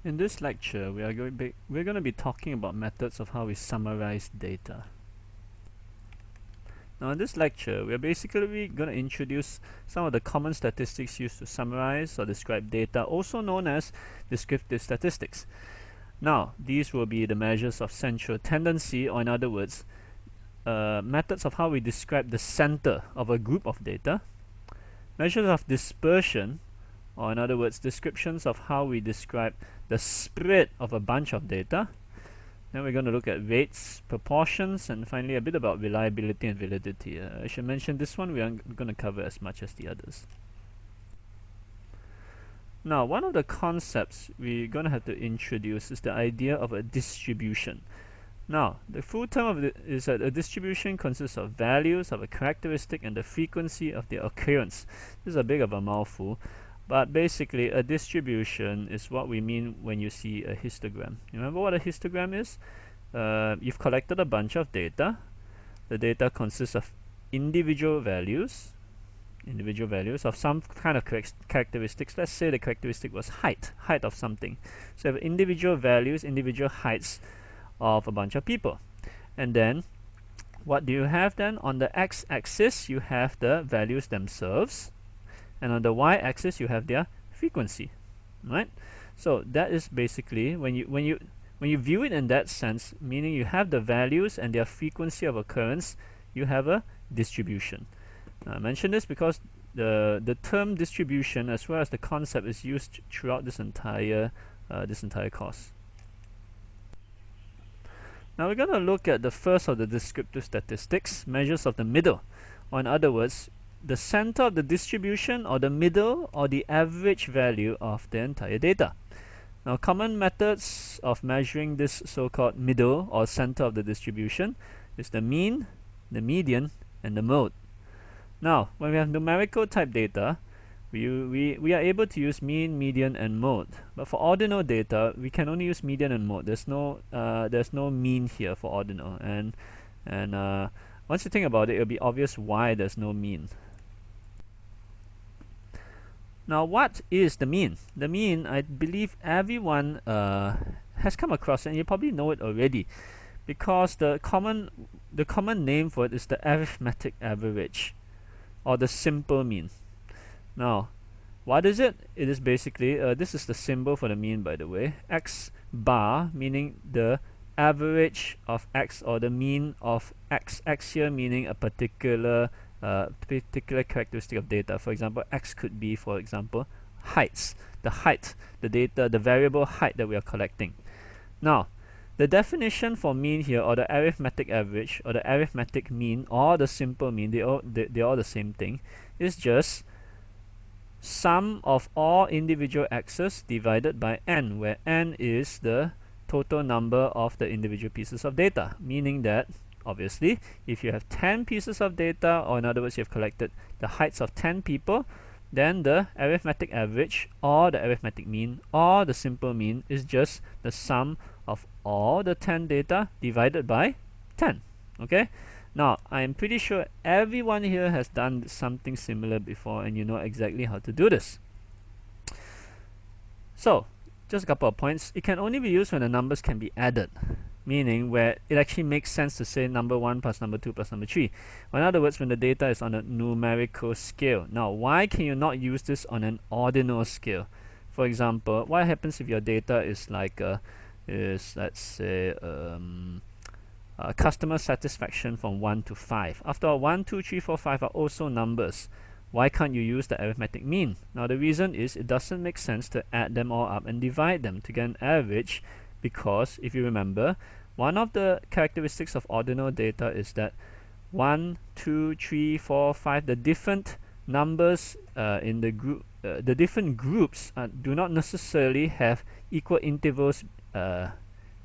In this lecture, we're going to be talking about methods of how we summarize data. Now, in this lecture, we're basically going to introduce some of the common statistics used to summarize or describe data, also known as descriptive statistics. Now, these will be the measures of central tendency, or in other words, methods of how we describe the center of a group of data, measures of dispersion, or in other words, descriptions of how we describe the spread of a bunch of data. Then we're going to look at weights, proportions, and finally a bit about reliability and validity. I should mention this one we aren't going to cover as much as the others. Now, one of the concepts we're going to have to introduce is the idea of a distribution. Now, the full term of it is that a distribution consists of values of a characteristic and the frequency of their occurrence. This is a bit of a mouthful, but basically a distribution is what we mean when you see a histogram. You remember what a histogram is? You've collected a bunch of data. The data consists of individual values of some kind of characteristics. Let's say the characteristic was height of something. So you have individual values, individual heights of a bunch of people. And then what do you have then? On the x-axis you have the values themselves, and on the y-axis you have their frequency, right? So that is basically when you view it in that sense, meaning you have the values and their frequency of occurrence, you have a distribution. I mention this because the term distribution as well as the concept is used throughout this entire course. Now we're going to look at the first of the descriptive statistics, measures of the middle, or in other words, the center of the distribution, or the middle, or the average value of the entire data. Now, common methods of measuring this so-called middle or center of the distribution is the mean, the median, and the mode. Now, when we have numerical type data, we are able to use mean, median, and mode. But for ordinal data, we can only use median and mode. There's no mean here for ordinal, and once you think about it, it'll be obvious why there's no mean. Now, what is the mean? The mean, I believe everyone has come across, and you probably know it already, because the common name for it is the arithmetic average, or the simple mean. Now, what is it? It is basically, this is the symbol for the mean, by the way, x bar, meaning the average of x, or the mean of x. X here meaning a particular characteristic of data. For example, x could be, for example, heights, the variable height that we are collecting. Now, the definition for mean here, or the arithmetic average, or the arithmetic mean, or the simple mean, they're all the same thing, is just sum of all individual x's divided by n, where n is the total number of the individual pieces of data, meaning that obviously if you have 10 pieces of data, or in other words you have collected the heights of 10 people, then the arithmetic average, or the arithmetic mean, or the simple mean is just the sum of all the 10 data divided by 10. Okay, now I am pretty sure everyone here has done something similar before, and you know exactly how to do this. So just a couple of points. It can only be used when the numbers can be added, meaning where it actually makes sense to say number 1 plus number 2 plus number 3. Or in other words, when the data is on a numerical scale. Now, why can you not use this on an ordinal scale? For example, what happens if your data is like let's say customer satisfaction from 1 to 5. After all, 1, 2, 3, 4, 5 are also numbers. Why can't you use the arithmetic mean? Now, the reason is it doesn't make sense to add them all up and divide them to get an average, because if you remember, one of the characteristics of ordinal data is that 1, 2, 3, 4, 5, the different numbers in the group, the different groups do not necessarily have equal intervals,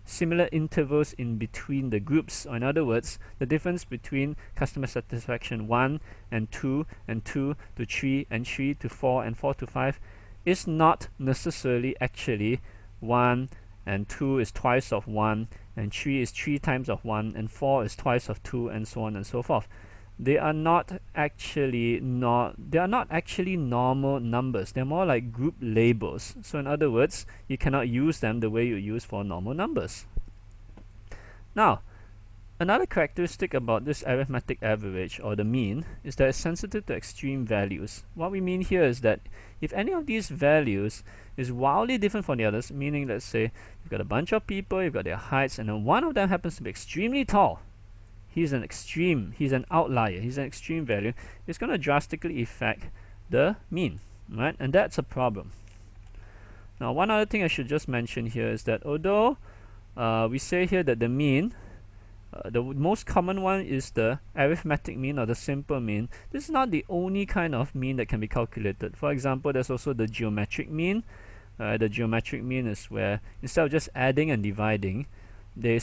similar intervals in between the groups. Or in other words, the difference between customer satisfaction 1 and 2 and 2 to 3 and 3 to 4 and 4 to 5 is not necessarily actually 1 and 2 is twice of 1 and 3 is 3 times of 1 and 4 is twice of 2 and so on and so forth. they are not actually normal numbers. They're more like group labels. So in other words, you cannot use them the way you use for normal numbers. Now, another characteristic about this arithmetic average, or the mean, is that it's sensitive to extreme values. What we mean here is that if any of these values is wildly different from the others, meaning, let's say, you've got a bunch of people, you've got their heights, and then one of them happens to be extremely tall, he's an outlier, he's an extreme value, it's going to drastically affect the mean, right? And that's a problem. Now, one other thing I should just mention here is that although we say here that the mean, the most common one is the arithmetic mean or the simple mean, this is not the only kind of mean that can be calculated. For example, there's also the geometric mean. The geometric mean is where instead of just adding and dividing, they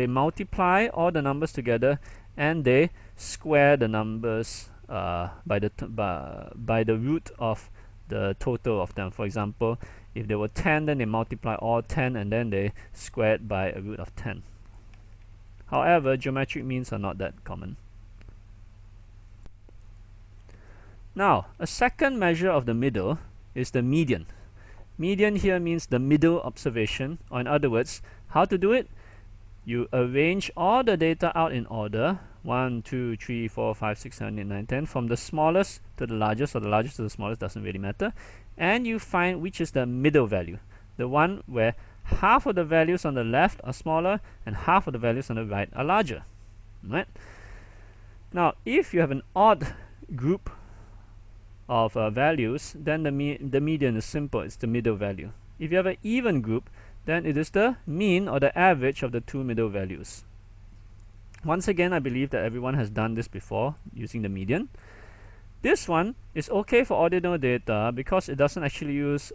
multiply all the numbers together and they square the numbers by the root of the total of them. For example, if there were 10, then they multiply all 10 and then they square it by a root of 10. However, geometric means are not that common. Now, a second measure of the middle is the median. Median here means the middle observation, or in other words, how to do it? You arrange all the data out in order, 1, 2, 3, 4, 5, 6, 7, 8, 9, 10, from the smallest to the largest, or the largest to the smallest, doesn't really matter, and you find which is the middle value, the one where half of the values on the left are smaller and half of the values on the right are larger, right? Now, if you have an odd group of values, then the median is simple, it's the middle value. If you have an even group, then it is the mean or the average of the two middle values. Once again, I believe that everyone has done this before using the median. This one is okay for ordinal data because it doesn't actually use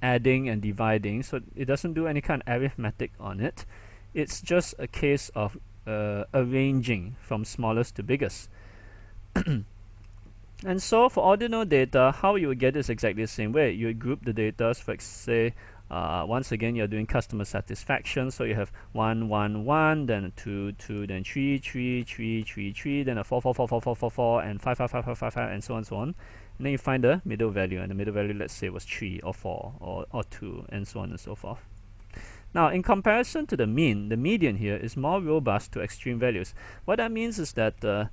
adding and dividing, so it doesn't do any kind of arithmetic on it. It's just a case of arranging from smallest to biggest. And so for ordinal data, how you would get is exactly the same way. You would group the data, for say, once again, you're doing customer satisfaction, so you have 1, 1, 1, then 2, 2, then 3, 3, 3, 3, 3, then a 4, 4, 4, 4, 4, 4, 4, and 5, 5, 5, 5, 5, 5, and so on and so on. And then you find the middle value, and the middle value, let's say, was 3 or 4 or 2, and so on and so forth. Now, in comparison to the mean, the median here is more robust to extreme values. What that means is that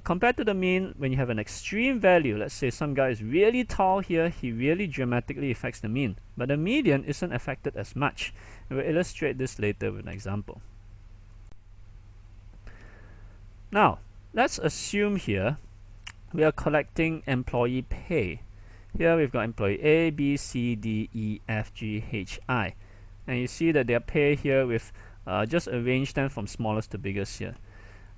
compared to the mean, when you have an extreme value, let's say some guy is really tall here, he really dramatically affects the mean. But the median isn't affected as much. And we'll illustrate this later with an example. Now, let's assume here we are collecting employee pay. Here we've got employee A, B, C, D, E, F, G, H, I. And you see that their pay here with just arrange them from smallest to biggest here.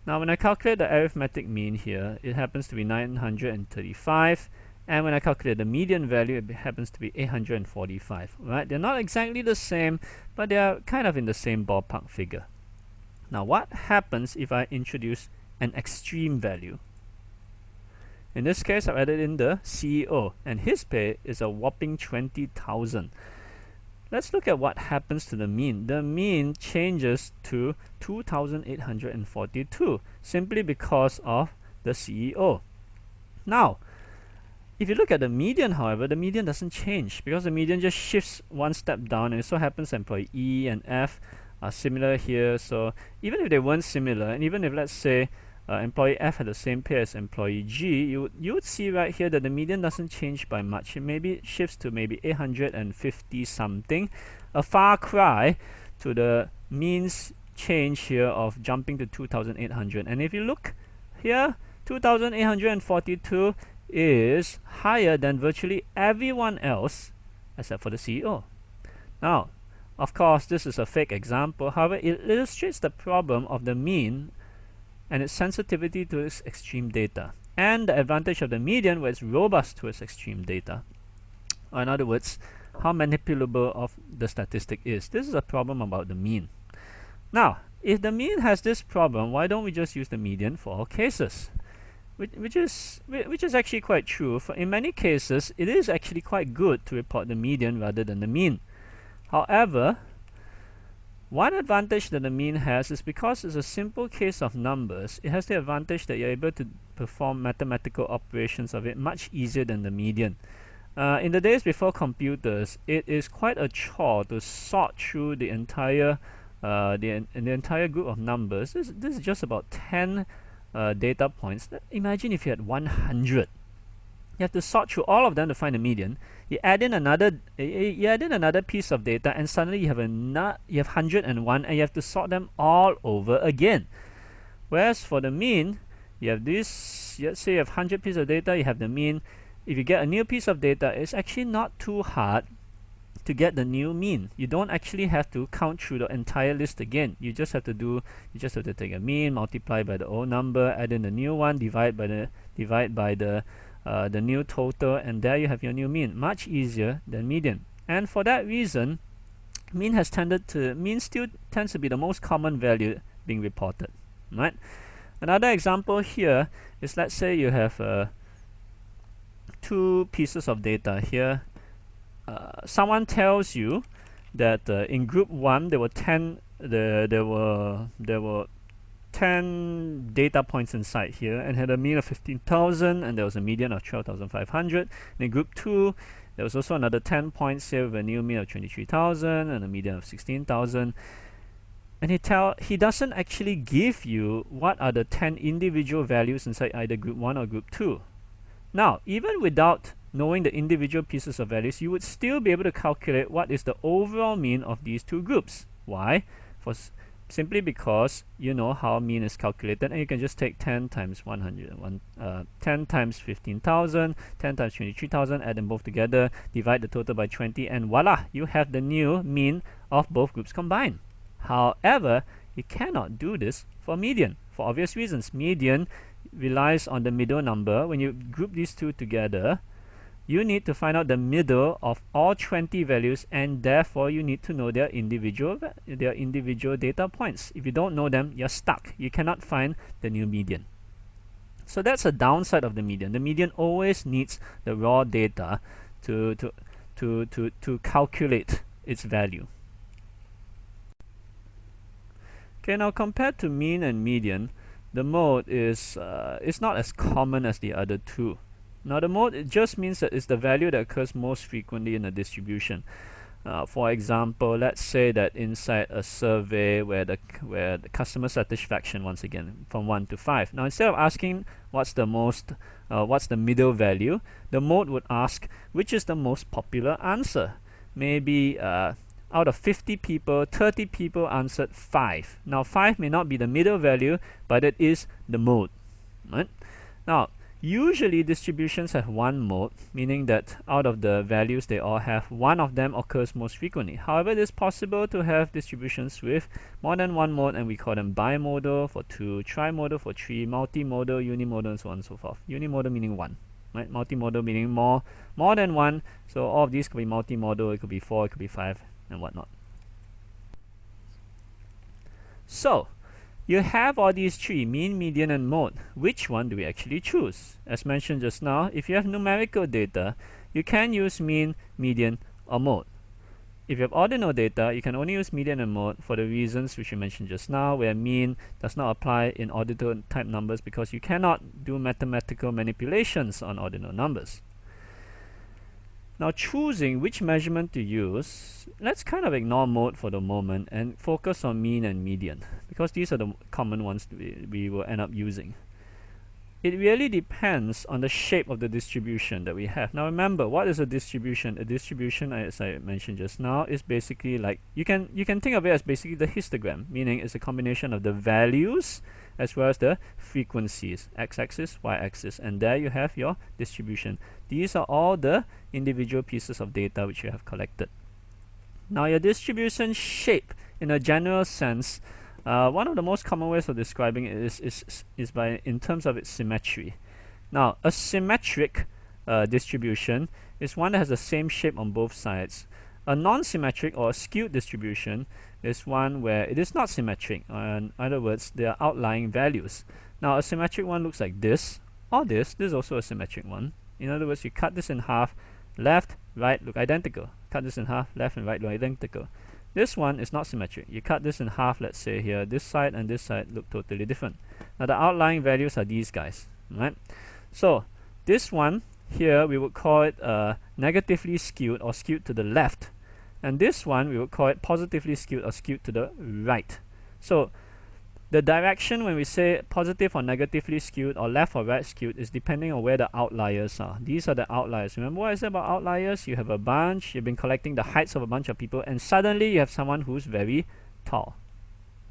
Now, when I calculate the arithmetic mean here, it happens to be 935, and when I calculate the median value, it happens to be 845. Right? They're not exactly the same, but they are kind of in the same ballpark figure. Now, what happens if I introduce an extreme value? In this case, I've added in the CEO, and his pay is a whopping 20,000. Let's look at what happens to the mean. The mean changes to 2,842 simply because of the CEO. Now, if you look at the median, however, the median doesn't change because the median just shifts one step down, and it so happens employee E and F are similar here. So even if they weren't similar, and even if, let's say, employee F had the same pay as employee G, you would see right here that the median doesn't change by much. It maybe shifts to maybe 850 something, a far cry to the means change here of jumping to 2,800. And if you look here, 2,842 is higher than virtually everyone else except for the CEO. Now, of course, this is a fake example. However, it illustrates the problem of the mean and its sensitivity to its extreme data, and the advantage of the median where it's robust to its extreme data. Or in other words, how manipulable of the statistic is. This is a problem about the mean. Now, if the mean has this problem, why don't we just use the median for all cases? Which is actually quite true. In many cases, it is actually quite good to report the median rather than the mean. However, One advantage that the mean has is because it's a simple case of numbers, it has the advantage that you're able to perform mathematical operations of it much easier than the median. In the days before computers, it is quite a chore to sort through the entire the entire group of numbers. This is just about 10 data points. Imagine if you had 100. You have to sort through all of them to find the median. You add in another piece of data, and suddenly you have 101, and you have to sort them all over again. Whereas for the mean, you have this. Let's say you have 100 pieces of data. You have the mean. If you get a new piece of data, it's actually not too hard to get the new mean. You don't actually have to count through the entire list again. You just have to take a mean, multiply by the old number, add in the new one, divide by the new total, and there you have your new mean. Much easier than median. And for that reason, mean still tends to be the most common value being reported. Right? Another example here is, let's say you have two pieces of data here. Someone tells you that in group 1 there were 10 data points inside here and had a mean of 15,000, and there was a median of 12,500. In group 2 there was also another 10 points here with a new mean of 23,000 and a median of 16,000. And he doesn't actually give you what are the 10 individual values inside either group 1 or group 2. Now, even without knowing the individual pieces of values, you would still be able to calculate what is the overall mean of these two groups. Why? Simply because you know how mean is calculated, and you can just take 10 times 10 times 15,000, 10 times 23,000, add them both together, divide the total by 20, and voila, you have the new mean of both groups combined. However, you cannot do this for median, for obvious reasons. Median relies on the middle number. When you group these two together, you need to find out the middle of all 20 values, and therefore you need to know their individual data points. If you don't know them, you're stuck. You cannot find the new median. So that's a downside of the median. The median always needs the raw data to calculate its value. Okay, now compared to mean and median, the mode is not as common as the other two. Now the mode, it just means that it's the value that occurs most frequently in a distribution. For example, let's say that inside a survey where the customer satisfaction, once again, from 1 to 5. Now instead of asking what's the middle value, the mode would ask which is the most popular answer. Maybe out of 50 people, 30 people answered 5. Now 5 may not be the middle value, but it is the mode. Right? Now, usually distributions have one mode, meaning that out of the values they all have, one of them occurs most frequently. However, it is possible to have distributions with more than one mode, and we call them bimodal for 2, trimodal for 3, multimodal, unimodal, and so on and so forth. Unimodal meaning 1. Right? Multimodal meaning more than 1. So all of these could be multimodal, it could be 4, it could be 5, and whatnot. So, you have all these three, mean, median, and mode. Which one do we actually choose? As mentioned just now, if you have numerical data, you can use mean, median, or mode. If you have ordinal data, you can only use median and mode for the reasons which we mentioned just now, where mean does not apply in ordinal type numbers because you cannot do mathematical manipulations on ordinal numbers. Now, choosing which measurement to use, let's kind of ignore mode for the moment and focus on mean and median, because these are the common ones we will end up using. It really depends on the shape of the distribution that we have. Now remember, what is a distribution? A distribution, as I mentioned just now, is basically like, you can think of it as basically the histogram, meaning it's a combination of the values as well as the frequencies, x-axis, y-axis, and there you have your distribution. These are all the individual pieces of data which you have collected. Now your distribution shape, in a general sense, one of the most common ways of describing it is in terms of its symmetry. Now, a symmetric distribution is one that has the same shape on both sides. A non-symmetric or a skewed distribution is one where it is not symmetric. In other words, there are outlying values. Now, a symmetric one looks like this, or this. This is also a symmetric one. In other words, you cut this in half, left, right look identical. Cut this in half, left and right look identical. This one is not symmetric. You cut this in half, let's say here. This side and this side look totally different. Now the outlying values are these guys, right? So this one here we would call it negatively skewed or skewed to the left, and this one we would call it positively skewed or skewed to the right. So the direction when we say positive or negatively skewed or left or right skewed is depending on where the outliers are. These are the outliers. Remember what I said about outliers? You have a bunch, you've been collecting the heights of a bunch of people, and suddenly you have someone who's very tall.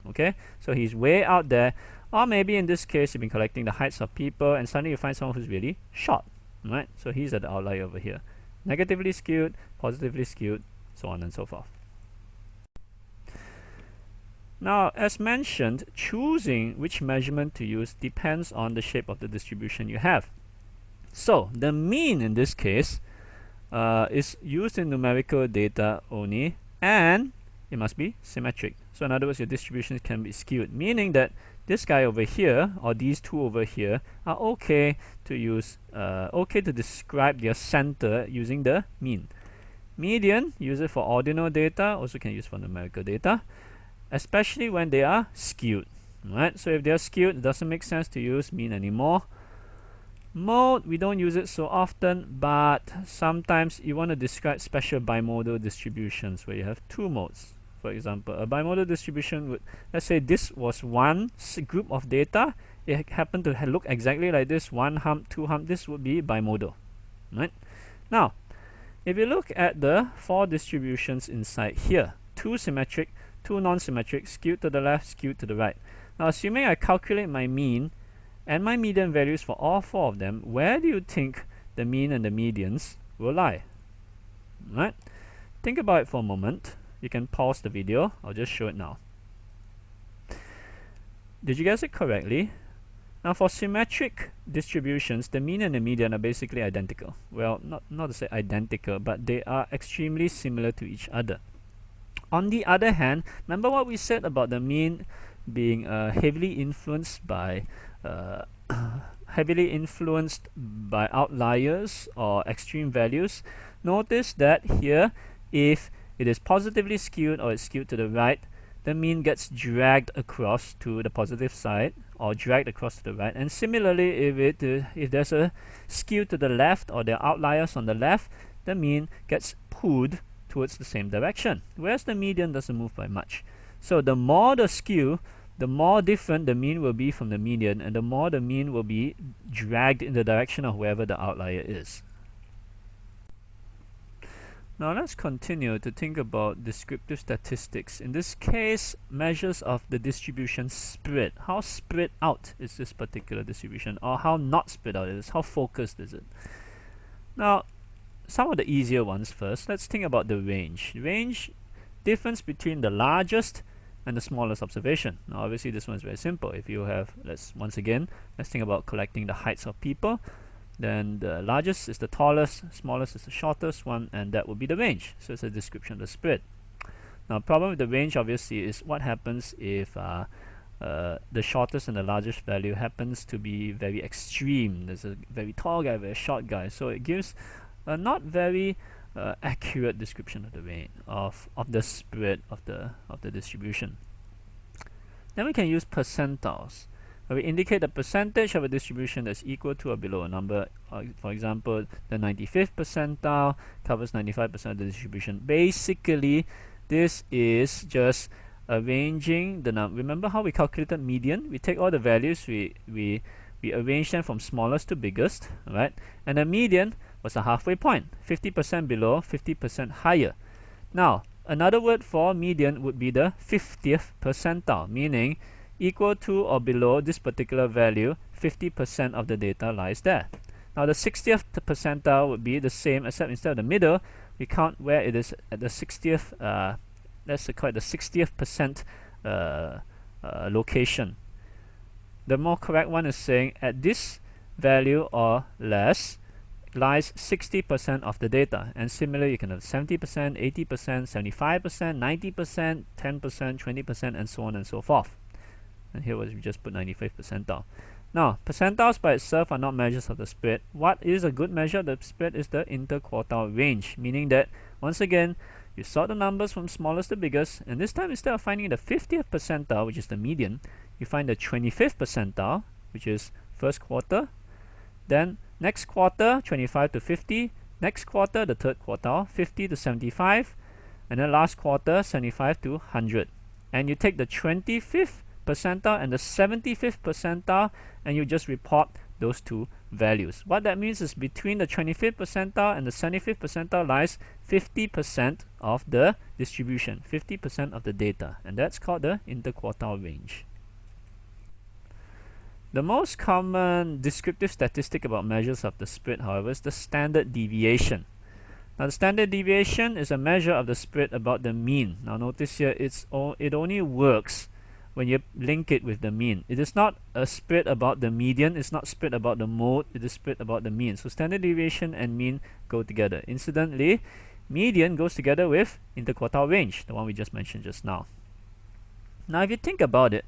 Okay, so he's way out there. Or maybe in this case you've been collecting the heights of people and suddenly you find someone who's really short, right? So he's at the outlier over here. Negatively skewed, positively skewed, so on and so forth. Now, as mentioned, choosing which measurement to use depends on the shape of the distribution you have. So the mean in this case is used in numerical data only, and it must be symmetric. So in other words, your distributions can be skewed, meaning that this guy over here or these two over here are okay to use, okay to describe their center using the mean. Median, use it for ordinal data, also can use for numerical data, especially when they are skewed, right? So if they are skewed, it doesn't make sense to use mean anymore. Mode, we don't use it so often, but sometimes you want to describe special bimodal distributions where you have two modes. For example, a bimodal distribution would, let's say this was one group of data, it happened to look exactly like this, one hump, two hump, this would be bimodal, right? Now, if you look at the four distributions inside here, two symmetric, two non-symmetric, skewed to the left, skewed to the right. Now assuming I calculate my mean and my median values for all four of them, where do you think the mean and the medians will lie? Right? Think about it for a moment. You can pause the video. I'll just show it now. Did you guess it correctly? Now for symmetric distributions, the mean and the median are basically identical. Well, not to say identical, but they are extremely similar to each other. On the other hand, remember what we said about the mean being heavily influenced by outliers or extreme values. Notice that here, if it is positively skewed or it's skewed to the right, the mean gets dragged across to the positive side or dragged across to the right. And similarly, if there's a skew to the left or there are outliers on the left, the mean gets pulled towards the same direction, whereas the median doesn't move by much. So the more the skew, the more different the mean will be from the median, and the more the mean will be dragged in the direction of wherever the outlier is. Now let's continue to think about descriptive statistics. In this case, measures of the distribution spread. How spread out is this particular distribution, or how not spread out it is? How focused is it? Now, some of the easier ones first. Let's think about the range. Range, difference between the largest and the smallest observation. Now obviously this one is very simple. If you have, let's think about collecting the heights of people, then the largest is the tallest, smallest is the shortest one, and that would be the range. So it's a description of the spread. Now problem with the range obviously is what happens if the shortest and the largest value happens to be very extreme. There's a very tall guy, very short guy, so it gives a not very accurate description of the range of the spread of the distribution. Then we can use percentiles, where we indicate the percentage of a distribution that's equal to or below a number. For example, the 95th percentile covers 95% of the distribution. Basically, this is just arranging the number. Remember how we calculated median? We take all the values, we arrange them from smallest to biggest, right? And the median was a halfway point, 50% below, 50% higher. Now, another word for median would be the 50th percentile, meaning equal to or below this particular value, 50% of the data lies there. Now, the 60th percentile would be the same, except instead of the middle, we count where it is at the 60th, let's call it the 60th percent location. The more correct one is saying at this value or less lies 60% of the data, and similarly you can have 70%, 80%, 75%, 90%, 10%, 20%, and so on and so forth. And here we just put 95th percentile. Now, percentiles by itself are not measures of the spread. What is a good measure of the spread is the interquartile range, meaning that once again You sort the numbers from smallest to biggest, and this time instead of finding the 50th percentile, which is the median, you find the 25th percentile, which is first quarter. Then next quarter, 25 to 50. Next quarter, the third quartile, 50 to 75. And then last quarter, 75 to 100. And you take the 25th percentile and the 75th percentile, and you just report those two values. What that means is between the 25th percentile and the 75th percentile lies 50% of the distribution, 50% of the data, and that's called the interquartile range. The most common descriptive statistic about measures of the spread, however, is the standard deviation. Now, the standard deviation is a measure of the spread about the mean. Now, notice here it only works when you link it with the mean. It is not a spread about the median, it's not spread about the mode, it is spread about the mean. So standard deviation and mean go together. Incidentally, median goes together with interquartile range, the one we just mentioned just now. Now, if you think about it,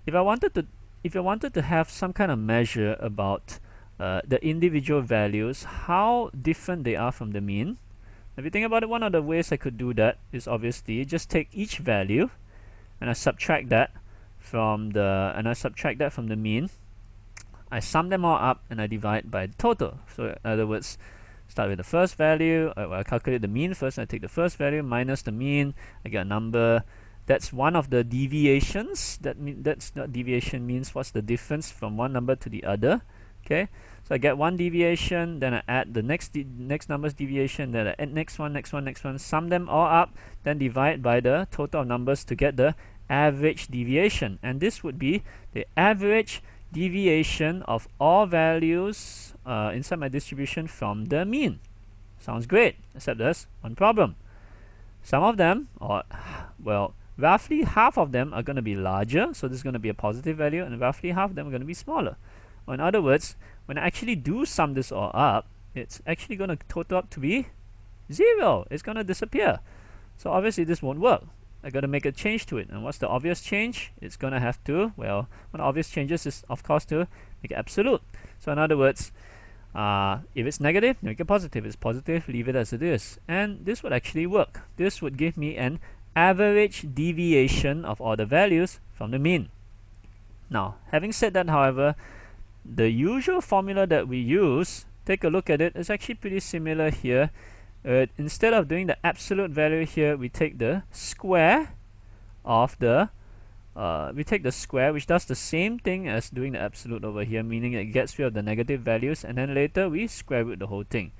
if I wanted to have some kind of measure about the individual values, how different they are from the mean. If you think about it, one of the ways I could do that is obviously just take each value and I subtract that from the mean. I sum them all up and I divide by the total. So in other words, start with the first value. I calculate the mean first. I take the first value minus the mean. I get a number. That's one of the deviations. That's not deviation, means what's the difference from one number to the other. Okay, so I get one deviation, then I add the next number's deviation, then I add next one, sum them all up, then divide by the total of numbers to get the average deviation. And this would be the average deviation of all values inside my distribution from the mean. Sounds great, except there's one problem. Some of them, or well, roughly half of them are going to be larger, so this is going to be a positive value, and roughly half of them are going to be smaller. Or in other words, when I actually do sum this all up, it's actually going to total up to be 0. It's going to disappear. So obviously this won't work. I got to make a change to it. And what's the obvious change? It's going to have to, well, one of the obvious changes is of course to make it absolute. So in other words, if it's negative, make it positive. If it's positive, leave it as it is. And this would actually work. This would give me an average deviation of all the values from the mean. Now, having said that, however, the usual formula that we use, take a look at it, is actually pretty similar here. Instead of doing the absolute value here, we take the square of the which does the same thing as doing the absolute over here, meaning it gets rid of the negative values, and then later we square root the whole thing.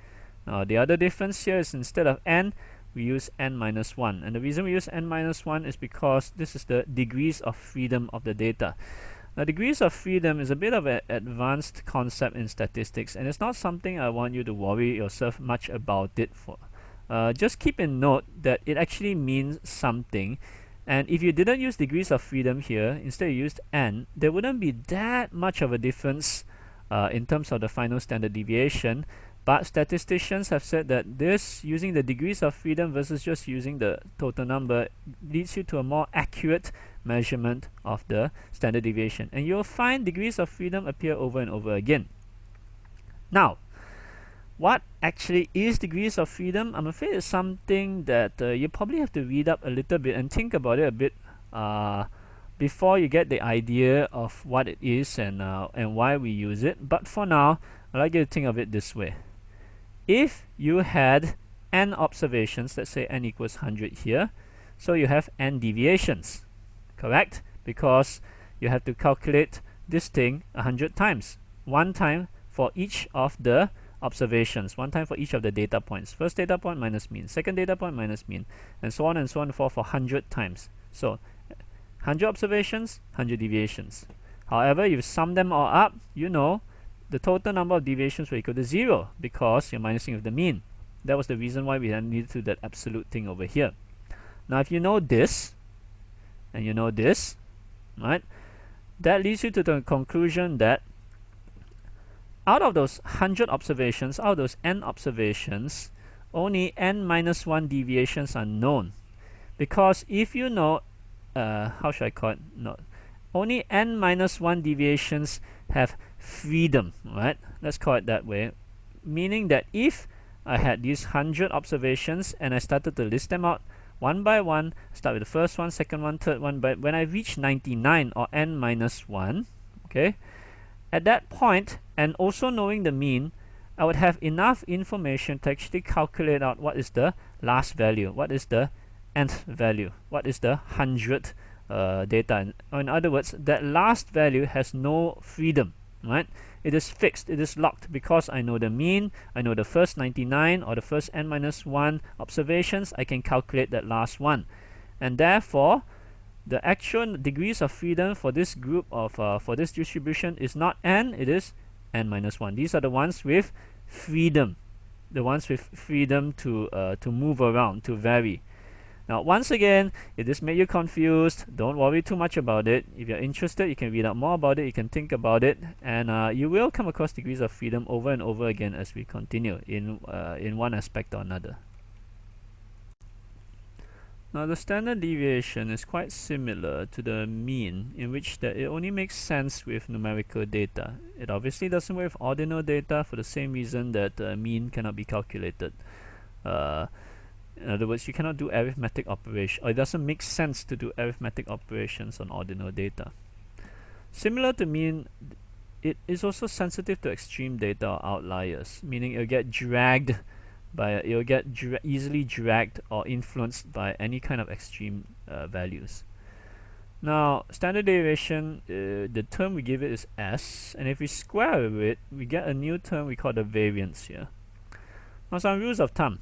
Now the other difference here is instead of n, we use n minus 1, and the reason we use n minus 1 is because this is the degrees of freedom of the data. Now, degrees of freedom is a bit of an advanced concept in statistics, and it's not something I want you to worry yourself much about it for. Just keep in note that it actually means something, and if you didn't use degrees of freedom here, instead you used n, there wouldn't be that much of a difference in terms of the final standard deviation. But statisticians have said that this, using the degrees of freedom versus just using the total number, leads you to a more accurate measurement of the standard deviation. And you'll find degrees of freedom appear over and over again. Now, what actually is degrees of freedom? I'm afraid it's something that you probably have to read up a little bit and think about it a bit before you get the idea of what it is and why we use it. But for now, I'd like you to think of it this way. If you had n observations, let's say n equals 100 here, so you have n deviations, correct? Because you have to calculate this thing 100 times. One time for each of the observations, one time for each of the data points. First data point minus mean, second data point minus mean, and so on and so on for 100 times. So 100 observations, 100 deviations. However, if you sum them all up, you know the total number of deviations will equal to 0 because you're minusing with the mean. That was the reason why we then needed to do that absolute thing over here. Now, if you know this, and you know this, right, that leads you to the conclusion that out of those 100 observations, out of those n observations, only n minus 1 deviations are known. Because if you know, how should I call it? No, only n minus 1 deviations have freedom, right? Let's call it that way. Meaning that if I had these 100 observations and I started to list them out one by one. Start with the first one, second one, third one, but when I reach 99 or n minus 1, okay, at that point, and also knowing the mean, I would have enough information to actually calculate out what is the last value, what is the nth value, what is the 100th data. In other words, that last value has no freedom, right? It is fixed, it is locked, because I know the mean, I know the first 99 or the first n minus 1 observations, I can calculate that last one. And therefore, the actual degrees of freedom for this group of, for this distribution is not n, it is n minus 1. These are the ones with freedom, the ones with freedom to move around, to vary. Now, once again, if this made you confused, don't worry too much about it. If you're interested, you can read up more about it, you can think about it, and you will come across degrees of freedom over and over again as we continue in one aspect or another. Now, the standard deviation is quite similar to the mean, in which that it only makes sense with numerical data. It obviously doesn't work with ordinal data for the same reason that mean cannot be calculated. In other words, you cannot do arithmetic operation, or it doesn't make sense to do arithmetic operations on ordinal data. Similar to mean, it is also sensitive to extreme data or outliers, meaning it'll get dragged by, easily dragged or influenced by any kind of extreme values. Now, standard deviation, the term we give it is S, and if we square it, we get a new term we call the variance here. Now, some rules of thumb.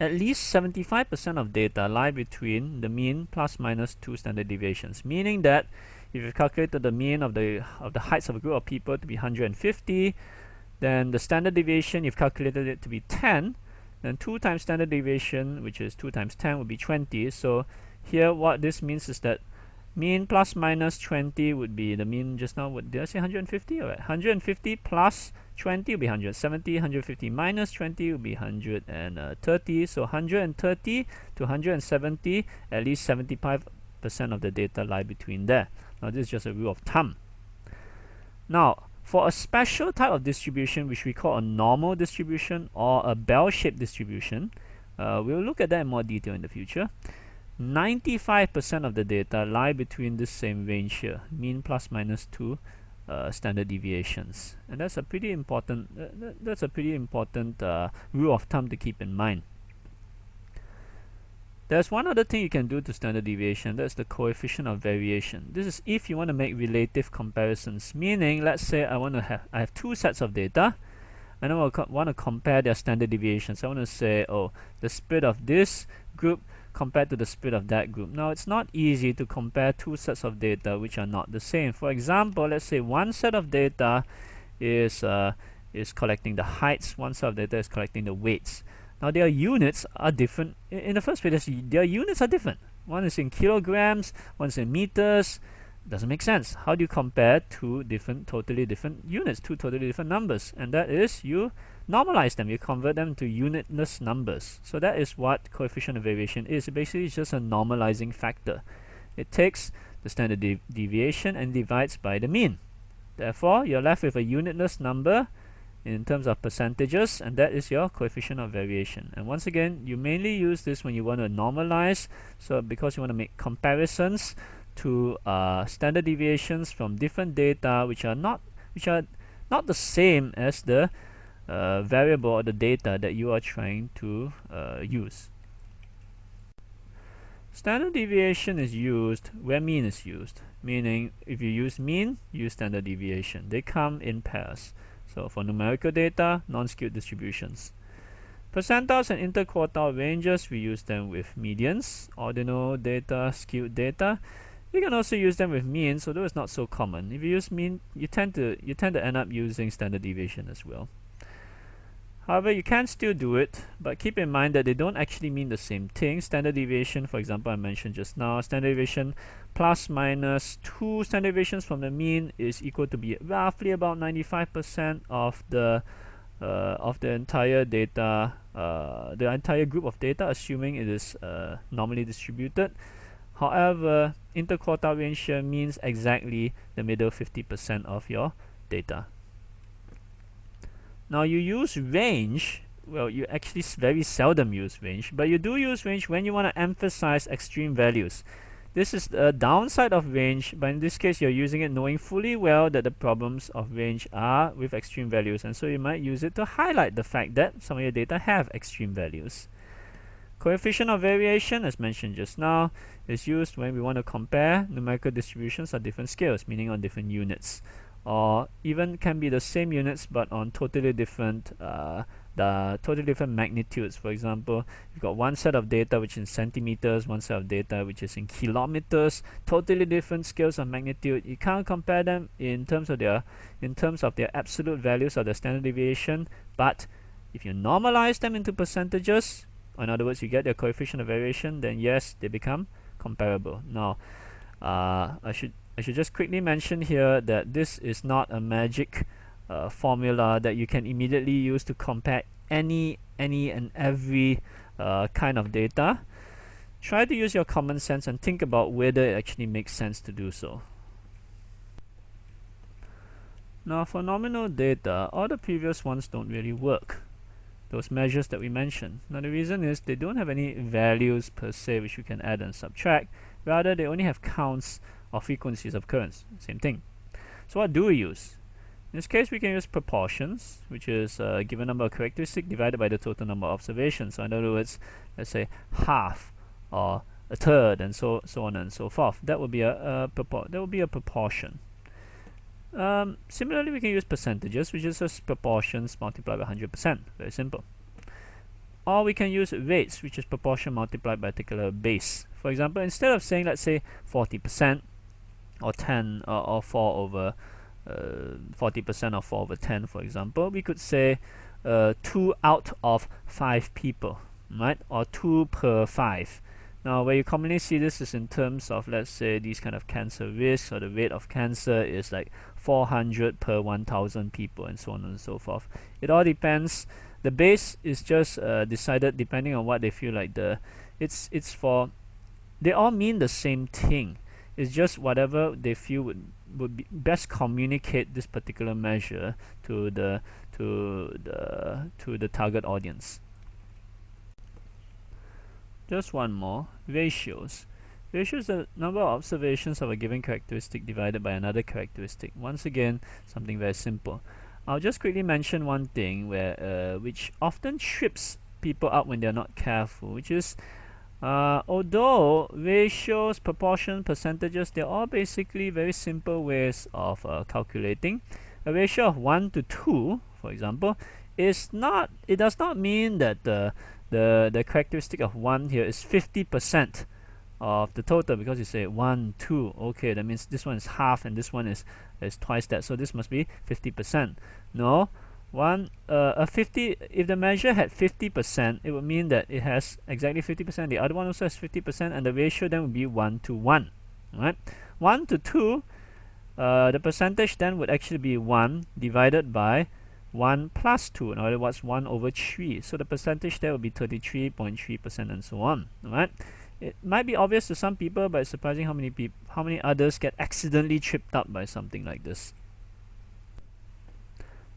At least 75% of data lie between the mean plus minus 2 standard deviations, meaning that if you've calculated the mean of the heights of a group of people to be 150, then the standard deviation, you've calculated it to be 10, then 2 times standard deviation, which is 2 times 10, would be 20. So here what this means is that mean plus minus 20 would be the mean just now. What did I say? 150? Alright, 150 plus 20 will be 170, 150 minus 20 will be 130. So 130 to 170, at least 75% of the data lie between there. Now this is just a rule of thumb. Now, for a special type of distribution, which we call a normal distribution or a bell-shaped distribution, we'll look at that in more detail in the future. 95% of the data lie between this same range here, mean plus minus 2 standard deviations, and that's a pretty important rule of thumb to keep in mind. There's one other thing you can do to standard deviation, that's the coefficient of variation. This is if you want to make relative comparisons, meaning let's say I have 2 sets of data and I want to compare their standard deviations. I want to say, oh, the spread of this group compared to the spread of that group. Now, it's not easy to compare 2 sets of data which are not the same. For example, let's say one set of data is collecting the heights, one set of data is collecting the weights. Now, their units are different. In the first place, their units are different. One is in kilograms, one is in meters. Doesn't make sense. How do you compare 2 totally different units, 2 totally different numbers? And that is, you normalize them, you convert them to unitless numbers. So that is what coefficient of variation is. Basically, it's just a normalizing factor. It takes the standard deviation and divides by the mean. Therefore, you're left with a unitless number in terms of percentages, and that is your coefficient of variation. And once again, you mainly use this when you want to normalize, so because you want to make comparisons to standard deviations from different data which are not the same as the variable or the data that you are trying to use. Standard deviation is used where mean is used, meaning if you use mean, use standard deviation. They come in pairs. So for numerical data, non-skewed distributions. Percentiles and interquartile ranges, we use them with medians. Ordinal data, skewed data, you can also use them with means, although it's not so common. If you use mean, you tend to end up using standard deviation as well. However, you can still do it, but keep in mind that they don't actually mean the same thing. Standard deviation, for example, I mentioned just now, standard deviation plus minus 2 standard deviations from the mean is equal to be roughly about 95% of the entire data, the entire group of data, assuming it is normally distributed. However, interquartile range here means exactly the middle 50% of your data. Now, you use range well, you actually very seldom use range, but you do use range when you want to emphasize extreme values. This is the downside of range, but in this case you're using it knowing fully well that the problems of range are with extreme values, and so you might use it to highlight the fact that some of your data have extreme values. Coefficient of variation, as mentioned just now, is used when we want to compare numerical distributions on different scales, meaning on different units, or even can be the same units but on totally different magnitudes. For example, you've got one set of data which is in centimeters, one set of data which is in kilometers, totally different scales of magnitude. You can't compare them in terms of their absolute values or the standard deviation, but if you normalize them into percentages, in other words, you get their coefficient of variation, then yes, they become comparable. Now, I should just quickly mention here that this is not a magic formula that you can immediately use to compare any and every kind of data. Try to use your common sense and think about whether it actually makes sense to do so. Now, for nominal data, all the previous ones don't really work. Those measures that we mentioned. Now the reason is they don't have any values per se which we can add and subtract. Rather, they only have counts of frequencies of occurrence. Same thing. So what do we use? In this case, we can use proportions, which is a given number of characteristics divided by the total number of observations. So in other words, let's say half or a third, and so on and so forth. That would be a proportion. Similarly, we can use percentages, which is just proportions multiplied by 100%. Very simple. Or we can use rates, which is proportion multiplied by a particular base. For example, instead of saying, let's say, 40% or 10 or 4 over 40% or 4 over 10, for example, we could say 2 out of 5 people, right? Or 2 per 5. Now, where you commonly see this is in terms of, let's say, these kind of cancer risks, or the rate of cancer is like 400 per 1,000 people, and so on and so forth. It all depends. The base is just decided depending on what they feel like it's for. They all mean the same thing. It's just whatever they feel would be best communicate this particular measure to the target audience. Just one more, ratios. Ratios are the number of observations of a given characteristic divided by another characteristic. Once again, something very simple. I'll just quickly mention one thing which often trips people up when they're not careful, which is although ratios, proportion, percentages, they're all basically very simple ways of calculating. A ratio of 1 to 2, for example, does not mean that the characteristic of 1 here is 50% of the total, because you say 1, 2, okay, that means this one is half and this one is twice that, so this must be 50%. No, if the measure had 50%, it would mean that it has exactly 50%, the other one also has 50%, and the ratio then would be 1 to 1, right? 1 to 2, the percentage then would actually be 1 divided by 1 plus 2, in other words 1 over 3. So the percentage there will be 33.3% and so on. Alright? It might be obvious to some people, but it's surprising how many others get accidentally tripped up by something like this.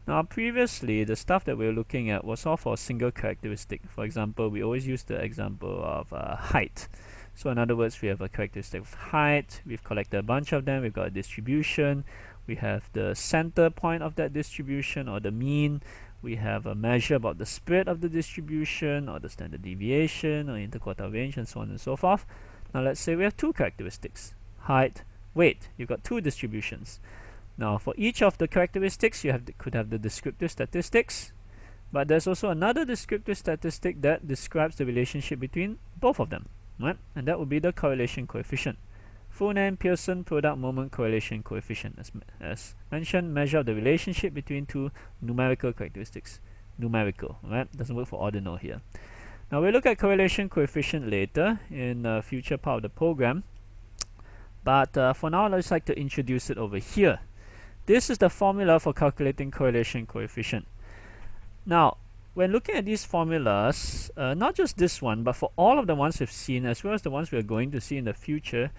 Now previously, the stuff that we were looking at was all for a single characteristic. For example, we always use the example of height. So in other words, we have a characteristic of height, we've collected a bunch of them, we've got a distribution, we have the center point of that distribution, or the mean, we have a measure about the spread of the distribution, or the standard deviation, or interquartile range, and so on and so forth. Now let's say we have two characteristics, height, weight. You've got two distributions. Now for each of the characteristics, you could have the descriptive statistics, but there's also another descriptive statistic that describes the relationship between both of them, right? And that would be the correlation coefficient. Full name, Pearson product moment correlation coefficient. As mentioned, measure of the relationship between two numerical characteristics. Numerical, right? Doesn't work for ordinal here. Now we'll look at correlation coefficient later in a future part of the program. But for now, I'd just like to introduce it over here. This is the formula for calculating correlation coefficient. Now, when looking at these formulas, not just this one, but for all of the ones we've seen, as well as the ones we're going to see in the future,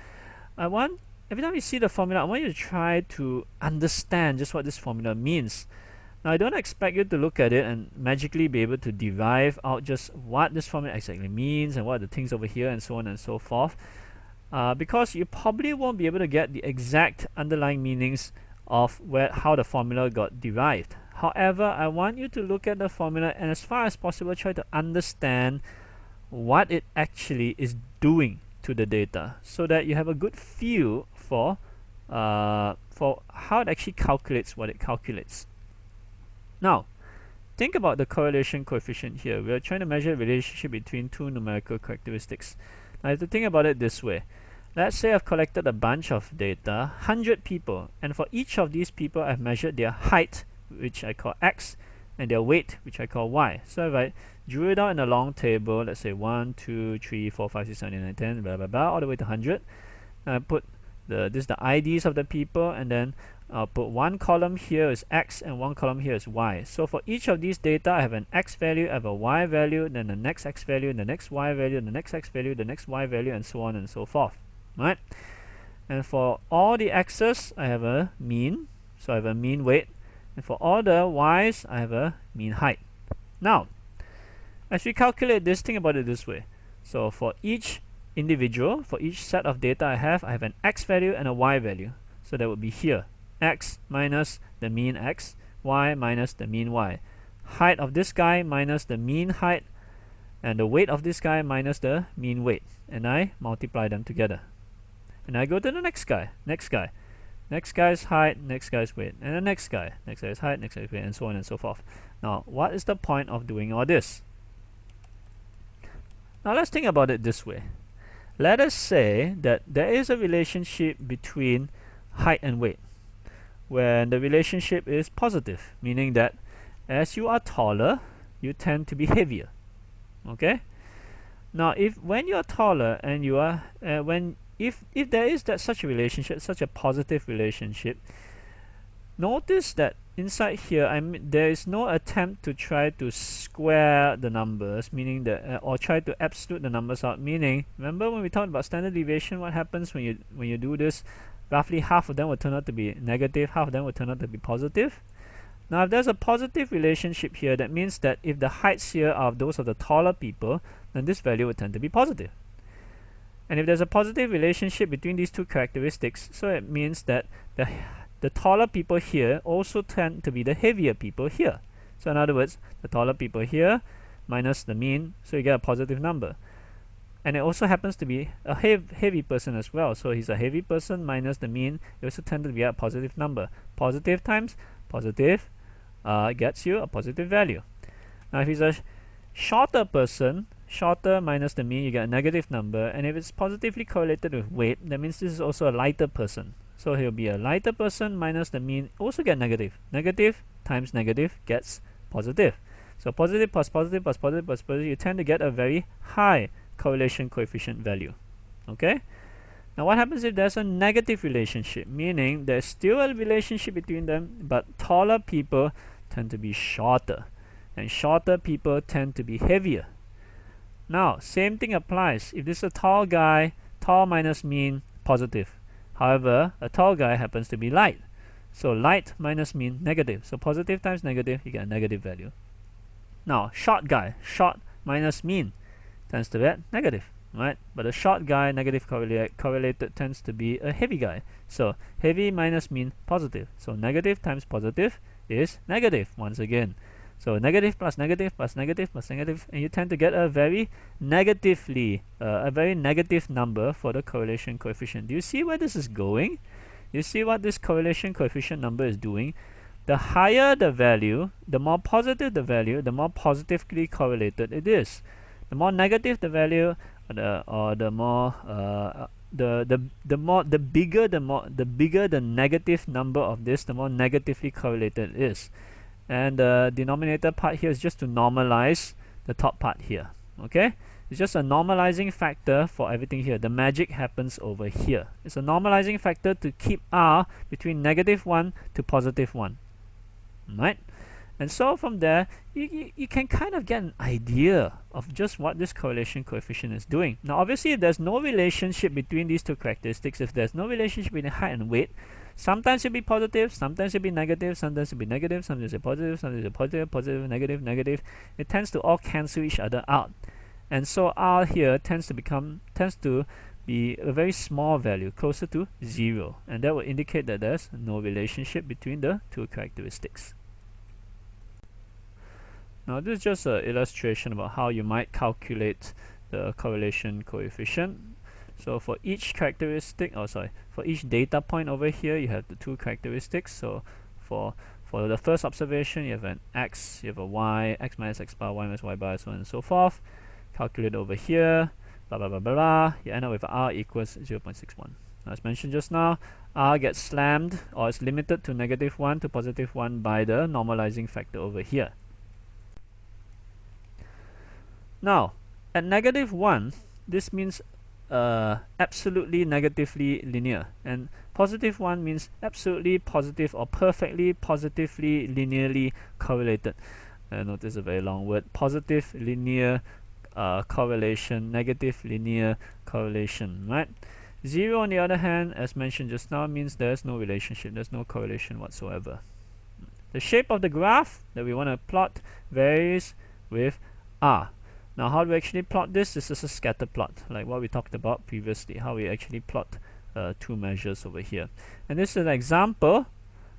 every time you see the formula, I want you to try to understand just what this formula means. Now I don't expect you to look at it and magically be able to derive out just what this formula exactly means and what are the things over here and so on and so forth, because you probably won't be able to get the exact underlying meanings of how the formula got derived. However, I want you to look at the formula and as far as possible try to understand what it actually is doing to the data, so that you have a good feel for how it actually calculates what it calculates. Now, think about the correlation coefficient here. We are trying to measure a relationship between two numerical characteristics. Now, you have to think about it this way. Let's say I've collected a bunch of data, 100 people, and for each of these people I've measured their height, which I call X, and their weight, which I call Y. So if I drew it out in a long table, let's say 1, 2, 3, 4, 5, 6, 7, 8, 9, 10, blah blah blah, all the way to 100, and I put the IDs of the people, and then I'll put one column here is X and one column here is Y. So for each of these data, I have an X value, I have a Y value, then the next X value, the next Y value, the next X value, the next Y value, and so on and so forth. Right? And for all the X's, I have a mean, so I have a mean weight, and for all the Y's, I have a mean height. Now, as we calculate this, think about it this way. So for each individual, for each set of data I have an X value and a Y value. So that would be here. X minus the mean X, Y minus the mean Y. Height of this guy minus the mean height, and the weight of this guy minus the mean weight. And I multiply them together. And I go to the next guy, next guy's height, next guy's weight, and the next guy's height, next guy's weight, and so on and so forth. Now, what is the point of doing all this? Now, let's think about it this way. Let us say that there is a relationship between height and weight, where the relationship is positive, meaning that as you are taller, you tend to be heavier. Okay? Now, when you are taller and you are if there is such a relationship, such a positive relationship, notice that inside here, there is no attempt to try to square the numbers, meaning that or try to absolute the numbers out. Meaning, remember when we talked about standard deviation, what happens when you do this? Roughly half of them will turn out to be negative, half of them will turn out to be positive. Now, if there's a positive relationship here, that means that if the heights here are those of the taller people, then this value will tend to be positive. And if there's a positive relationship between these two characteristics, so it means that the taller people here also tend to be the heavier people here. So in other words, the taller people here minus the mean, so you get a positive number. And it also happens to be a heavy person as well. So he's a heavy person minus the mean, you also tend to be a positive number. Positive times positive gets you a positive value. Now if he's a shorter person, shorter minus the mean, you get a negative number. And if it's positively correlated with weight, that means this is also a lighter person. So he'll be a lighter person minus the mean, also get negative. Negative times negative gets positive. So positive plus positive plus positive plus positive, you tend to get a very high correlation coefficient value. Okay? Now what happens if there's a negative relationship? Meaning there's still a relationship between them, but taller people tend to be shorter. And shorter people tend to be heavier. Now, same thing applies. If this is a tall guy, tall minus mean, positive. However, a tall guy happens to be light. So light minus mean, negative. So positive times negative, you get a negative value. Now, short guy, short minus mean tends to get negative, right? But a short guy, negative correlated, tends to be a heavy guy. So heavy minus mean, positive. So negative times positive is negative once again. So negative plus negative plus negative plus negative, and you tend to get a very negative number for the correlation coefficient. Do you see where this is going? You see what this correlation coefficient number is doing? The higher the value, the more positive the value, the more positively correlated it is. The more negative the value, the bigger the negative number of this, the more negatively correlated it is. And the denominator part here is just to normalize the top part here. Okay, it's just a normalizing factor for everything here. The magic happens over here. It's a normalizing factor to keep R between -1 to +1. Right? And so from there, you can kind of get an idea of just what this correlation coefficient is doing. Now obviously, if there's no relationship between these two characteristics, if there's no relationship between height and weight, sometimes it'll be positive, sometimes it'll be negative, sometimes it'll be negative, sometimes it'll be positive, sometimes it'll be positive, positive, negative, negative. It tends to all cancel each other out. And so R here tends to be a very small value, closer to 0. And that will indicate that there's no relationship between the two characteristics. Now this is just an illustration about how you might calculate the correlation coefficient. So for each characteristic, for each data point over here, you have the two characteristics. So for the first observation, you have an x, you have a y, x minus x bar, y minus y bar, so on and so forth. Calculate over here, blah blah blah blah blah. You end up with r equals 0.61. As mentioned just now, r gets slammed, or is limited to -1 to +1 by the normalizing factor over here. Now, at -1, this means absolutely negatively linear, and +1 means absolutely positive or perfectly positively linearly correlated. Notice a very long word: positive linear correlation, negative linear correlation, right? 0, on the other hand, as mentioned just now, means there's no relationship, there's no correlation whatsoever. The shape of the graph that we want to plot varies with r. Now, how do we actually plot this? This is a scatter plot, like what we talked about previously, how we actually plot two measures over here. And this is an example,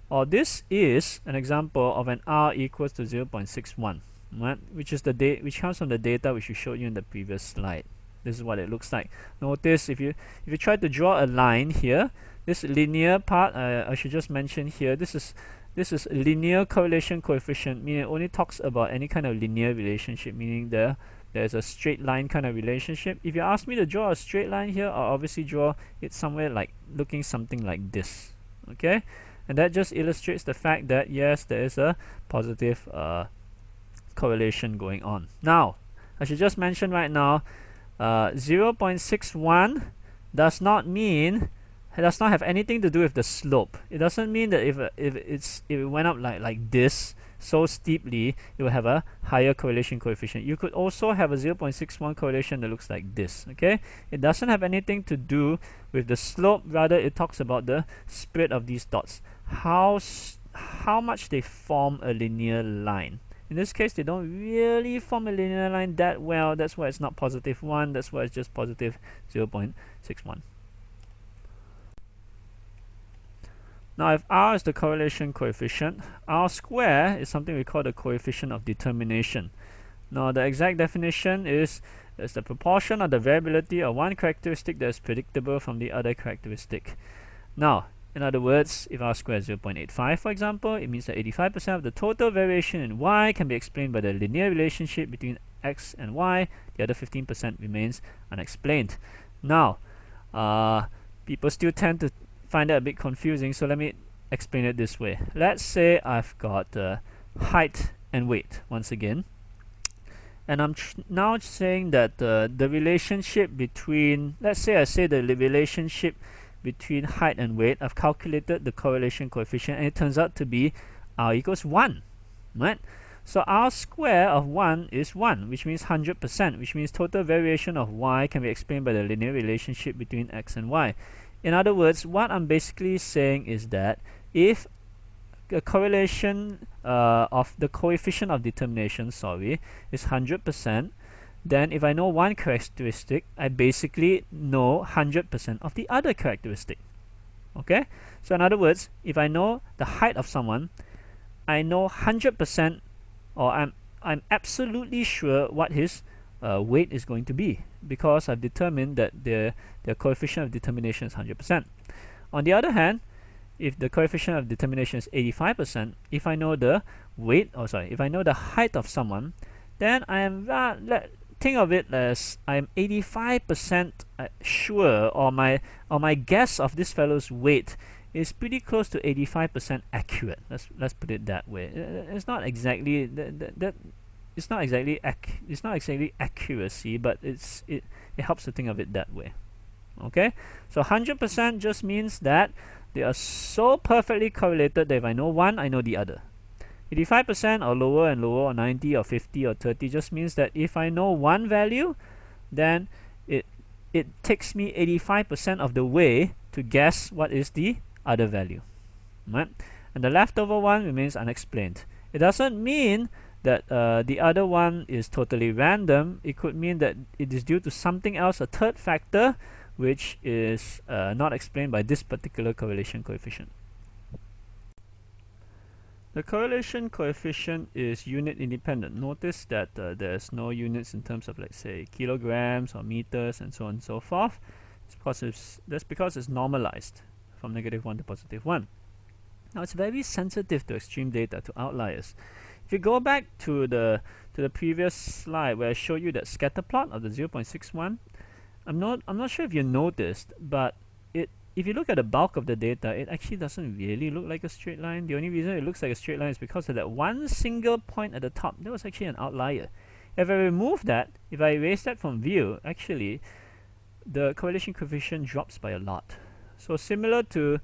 or this is an example of an r equals to 0.61, right? Which comes from the data which we showed you in the previous slide. This is what it looks like. Notice if you try to draw a line here, this linear part, I should just mention here, this is linear correlation coefficient, meaning it only talks about any kind of linear relationship, meaning there's a straight line kind of relationship. If you ask me to draw a straight line here, I'll obviously draw it somewhere like looking something like this. Okay, and that just illustrates the fact that yes, there is a positive correlation going on. Now, I should just mention right now, 0.61 does not have anything to do with the slope. It doesn't mean that if it went up like this so steeply, it will have a higher correlation coefficient. You could also have a 0.61 correlation that looks like this. Okay, it doesn't have anything to do with the slope. Rather, it talks about the spread of these dots, how much they form a linear line. In this case, they don't really form a linear line that well. That's why it's not +1. That's why it's just positive 0.61. Now, if r is the correlation coefficient, r square is something we call the coefficient of determination. Now, the exact definition is the proportion of the variability of one characteristic that is predictable from the other characteristic. Now, in other words, if r squared is 0.85, for example, it means that 85% of the total variation in y can be explained by the linear relationship between x and y. The other 15% remains unexplained. Now, people still tend to find that a bit confusing, so let me explain it this way. Let's say I've got height and weight once again, and I'm now saying that the relationship between, let's say I say the relationship between height and weight, I've calculated the correlation coefficient, and it turns out to be r equals 1, right? So r square of 1 is 1, which means 100%, which means total variation of y can be explained by the linear relationship between x and y. In other words, what I'm basically saying is that if the correlation of the coefficient of determination, is 100%, then if I know one characteristic, I basically know 100% of the other characteristic. Okay? So in other words, if I know the height of someone, I know 100%, or I'm absolutely sure what his weight is going to be, because I've determined that their coefficient of determination is 100%. On the other hand, if the coefficient of determination is 85%, if I know the if I know the height of someone, then I am think of it as I'm 85% sure, or my guess of this fellow's weight is pretty close to 85% accurate. Let's put it that way. It's not exactly it's not exactly accuracy, but it helps to think of it that way. Okay, so 100% just means that they are so perfectly correlated that if I know one, I know the other. 85% or lower and lower, or 90 or 50 or 30 just means that if I know one value, then it takes me 85% of the way to guess what is the other value, right? And the leftover one remains unexplained. It doesn't mean that the other one is totally random. It could mean that it is due to something else, a third factor, which is not explained by this particular correlation coefficient. The correlation coefficient is unit independent. Notice that there's no units in terms of, let's say, kilograms or meters and so on and so forth. That's because it's normalized from -1 to +1. Now it's very sensitive to extreme data, to outliers. If you go back to the previous slide where I showed you that scatter plot of the 0.61, I'm not sure if you noticed, but if you look at the bulk of the data, it actually doesn't really look like a straight line. The only reason it looks like a straight line is because of that one single point at the top. That was actually an outlier. If I remove that, if I erase that from view, actually the correlation coefficient drops by a lot. So similar to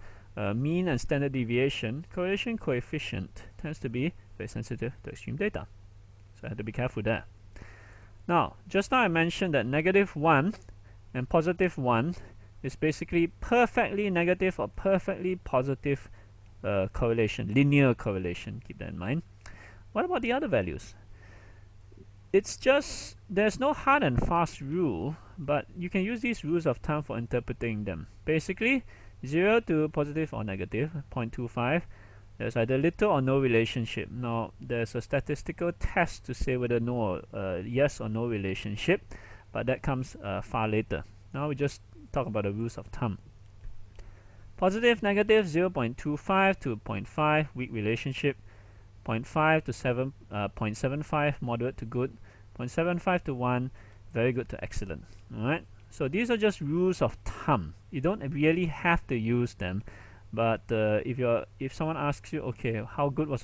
mean and standard deviation, correlation coefficient tends to be very sensitive to extreme data. So I have to be careful there. Now, just now I mentioned that -1 and +1 is basically perfectly negative or perfectly positive correlation, linear correlation, keep that in mind. What about the other values? It's just, there's no hard and fast rule, but you can use these rules of thumb for interpreting them. Basically, 0 to positive or negative, 0.25, there's either little or no relationship. Now, there's a statistical test to say whether yes or no relationship, but that comes far later. Now we just talk about the rules of thumb. Positive, negative, 0.25 to 0.5, weak relationship. 0.5 to 0.75, moderate to good. 0.75 to 1, very good to excellent. Alright, so these are just rules of thumb. You don't really have to use them, but if someone asks you, okay, how good was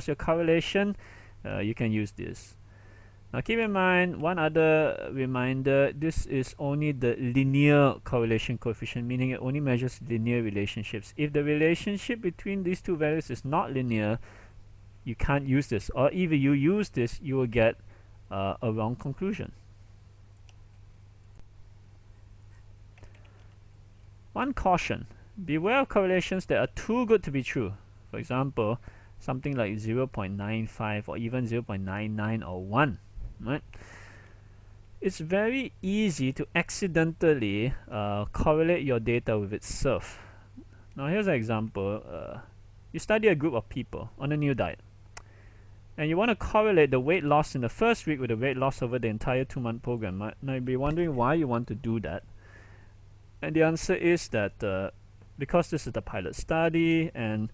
your correlation, you can use this. Now keep in mind, one other reminder, this is only the linear correlation coefficient, meaning it only measures linear relationships. If the relationship between these two values is not linear, you can't use this, or if you use this, you will get a wrong conclusion. One caution: beware of correlations that are too good to be true. For example, something like 0.95 or even 0.99 or 1. Right? It's very easy to accidentally correlate your data with itself. Now here's an example. You study a group of people on a new diet, and you want to correlate the weight loss in the first week with the weight loss over the entire 2-month program. Now you'll be wondering why you want to do that, and the answer is that because this is the pilot study, and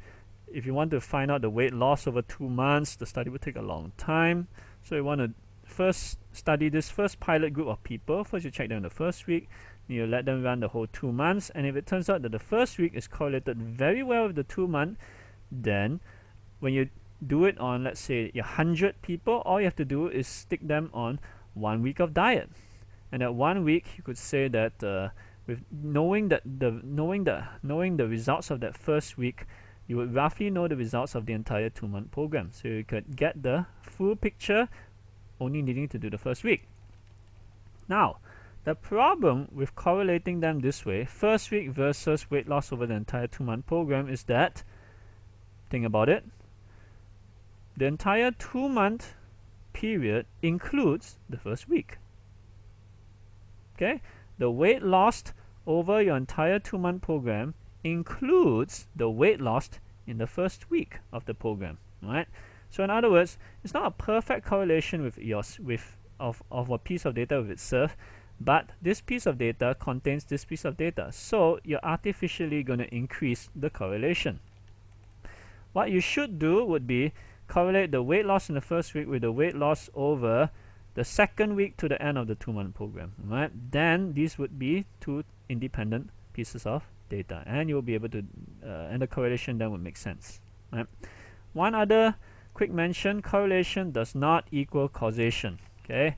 if you want to find out the weight loss over 2 months, the study will take a long time. So you want to first study this first pilot group of people. First you check them in the first week, you let them run the whole 2 months, and if it turns out that the first week is correlated very well with the 2 month, then when you do it on, let's say, 100 people, all you have to do is stick them on 1 week of diet. And at 1 week you could say that with knowing the results of that first week, you would roughly know the results of the entire 2-month program. So you could get the full picture only needing to do the first week. Now, the problem with correlating them this way, first week versus weight loss over the entire 2-month program, is that, think about it, the entire 2-month period includes the first week. Okay? The weight lost over your entire 2-month program includes the weight lost in the first week of the program, right? So in other words, it's not a perfect correlation with a piece of data with itself, but this piece of data contains this piece of data, so you're artificially going to increase the correlation. What you should do would be correlate the weight loss in the first week with the weight loss over the second week to the end of the 2-month program, right? Then these would be two independent pieces of data, and you'll be able to and the correlation then would make sense, right? One other quick mention: correlation does not equal causation. Okay,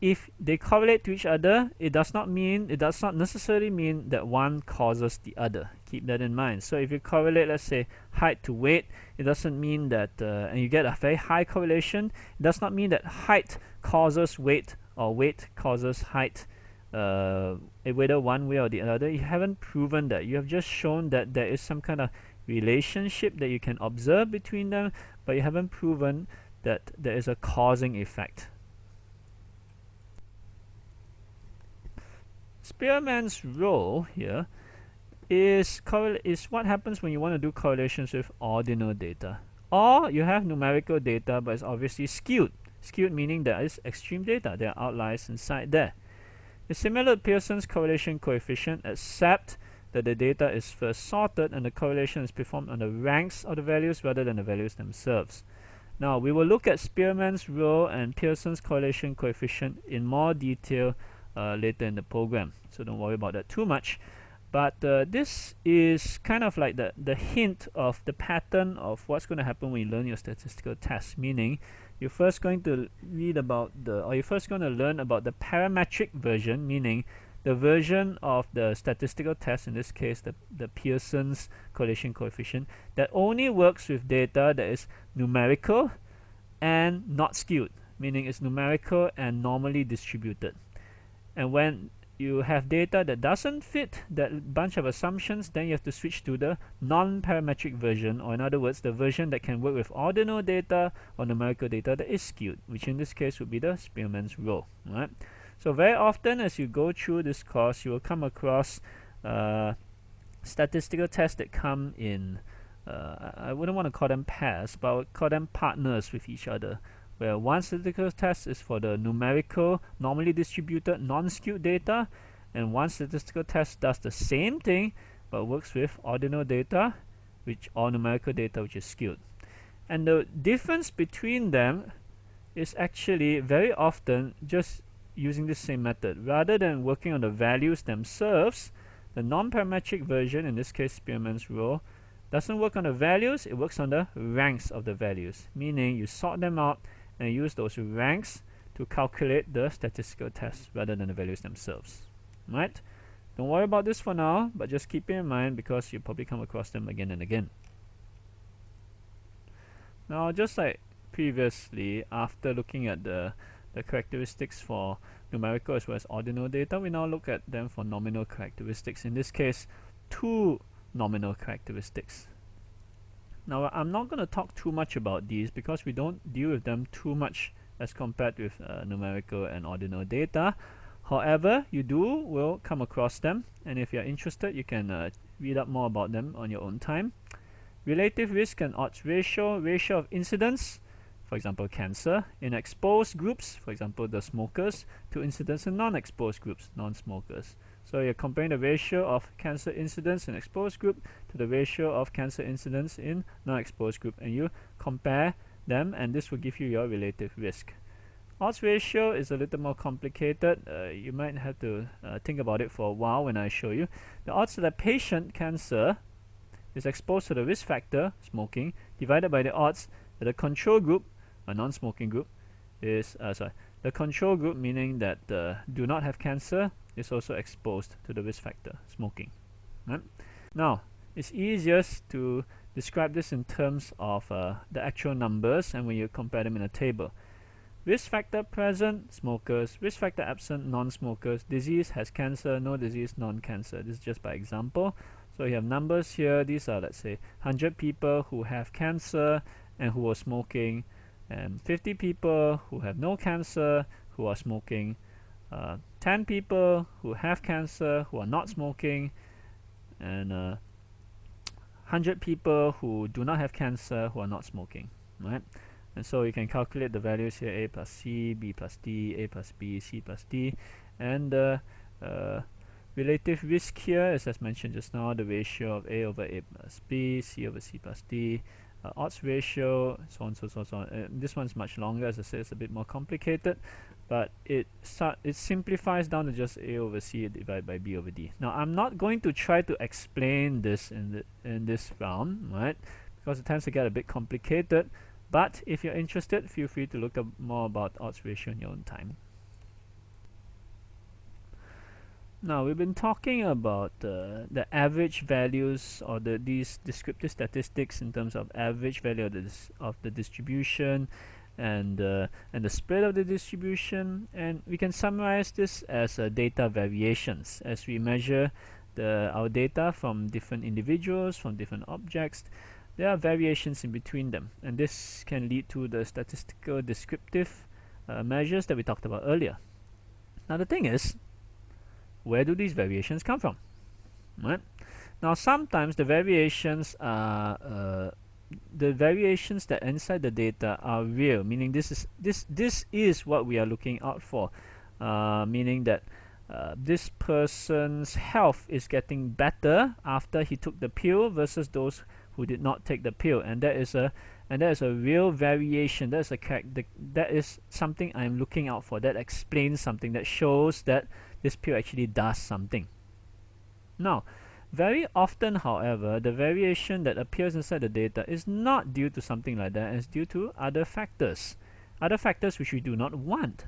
if they correlate to each other, it does not necessarily mean that one causes the other. Keep that in mind. So if you correlate, let's say, height to weight, it doesn't mean that, and you get a very high correlation, it does not mean that height causes weight or weight causes height, whether one way or the other. You haven't proven that. You have just shown that there is some kind of relationship that you can observe between them, but you haven't proven that there is a causing effect. Spearman's rule here is what happens when you want to do correlations with ordinal data. Or you have numerical data, but it's obviously skewed. Skewed meaning there is extreme data. There are outliers inside there. It's similar to Pearson's correlation coefficient, except that the data is first sorted and the correlation is performed on the ranks of the values rather than the values themselves. Now, we will look at Spearman's rule and Pearson's correlation coefficient in more detail later in the program, so don't worry about that too much. But this is kind of like the hint of the pattern of what's going to happen when you learn your statistical test, meaning you're first going to read about you're first going to learn about the parametric version, meaning the version of the statistical test, in this case the Pearson's correlation coefficient, that only works with data that is numerical and not skewed, meaning it's numerical and normally distributed. And when you have data that doesn't fit that bunch of assumptions, then you have to switch to the non-parametric version, or in other words, the version that can work with ordinal data or numerical data that is skewed, which in this case would be the Spearman's rule. Right? So very often as you go through this course, you will come across statistical tests that come in, I wouldn't want to call them pairs, but I would call them partners with each other, where one statistical test is for the numerical, normally distributed, non-skewed data, and one statistical test does the same thing but works with ordinal data, or numerical data which is skewed. And the difference between them is actually very often just using the same method. Rather than working on the values themselves, the non-parametric version, in this case Spearman's rule, doesn't work on the values, it works on the ranks of the values, meaning you sort them out and use those ranks to calculate the statistical tests rather than the values themselves. Right? Don't worry about this for now, but just keep it in mind because you'll probably come across them again and again. Now, just like previously, after looking at the characteristics for numerical as well as ordinal data, we now look at them for nominal characteristics. In this case, two nominal characteristics. Now, I'm not going to talk too much about these because we don't deal with them too much as compared with numerical and ordinal data. However, you will come across them, and if you're interested, you can read up more about them on your own time. Relative risk and odds ratio, ratio of incidence, for example cancer, in exposed groups, for example the smokers, to incidence in non-exposed groups, non-smokers. So you're comparing the ratio of cancer incidence in exposed group to the ratio of cancer incidence in non-exposed group, and you compare them, and this will give you your relative risk. Odds ratio is a little more complicated. You might have to think about it for a while when I show you. The odds that a patient cancer is exposed to the risk factor, smoking, divided by the odds that a control group, a non-smoking group, is the control group, meaning that do not have cancer, is also exposed to the risk factor, smoking. Right? Now, it's easiest to describe this in terms of the actual numbers, and when you compare them in a table. Risk factor present, smokers. Risk factor absent, non-smokers. Disease has cancer, no disease, non-cancer. This is just by example. So you have numbers here. These are, let's say, 100 people who have cancer and who are smoking, and 50 people who have no cancer who are smoking, 10 people who have cancer who are not smoking, and 100 people who do not have cancer who are not smoking. Right? And so you can calculate the values here: A plus C, B plus D, A plus B, C plus D, and relative risk here is, as mentioned just now, the ratio of A over A plus B, C over C plus D, odds ratio, so on, so on. This one's much longer, as I said, it's a bit more complicated, but it simplifies down to just A over C divided by B over D. Now, I'm not going to try to explain this in this round, right? Because it tends to get a bit complicated. But if you're interested, feel free to look up more about odds ratio in your own time. Now we've been talking about the average values or these descriptive statistics in terms of average value of the distribution and the spread of the distribution, and we can summarize this as data variations as we measure our data from different individuals, from different objects. There are variations in between them, and this can lead to the statistical descriptive measures that we talked about earlier. Now the thing is, where do these variations come from? Right? Now sometimes the variations are that inside the data are real, meaning this is what we are looking out for, meaning that this person's health is getting better after he took the pill versus those who did not take the pill, and that is a real variation. That is something I'm looking out for. That explains something, that shows that this pill actually does something. Now, very often, however, the variation that appears inside the data is not due to something like that. It's due to other factors which we do not want.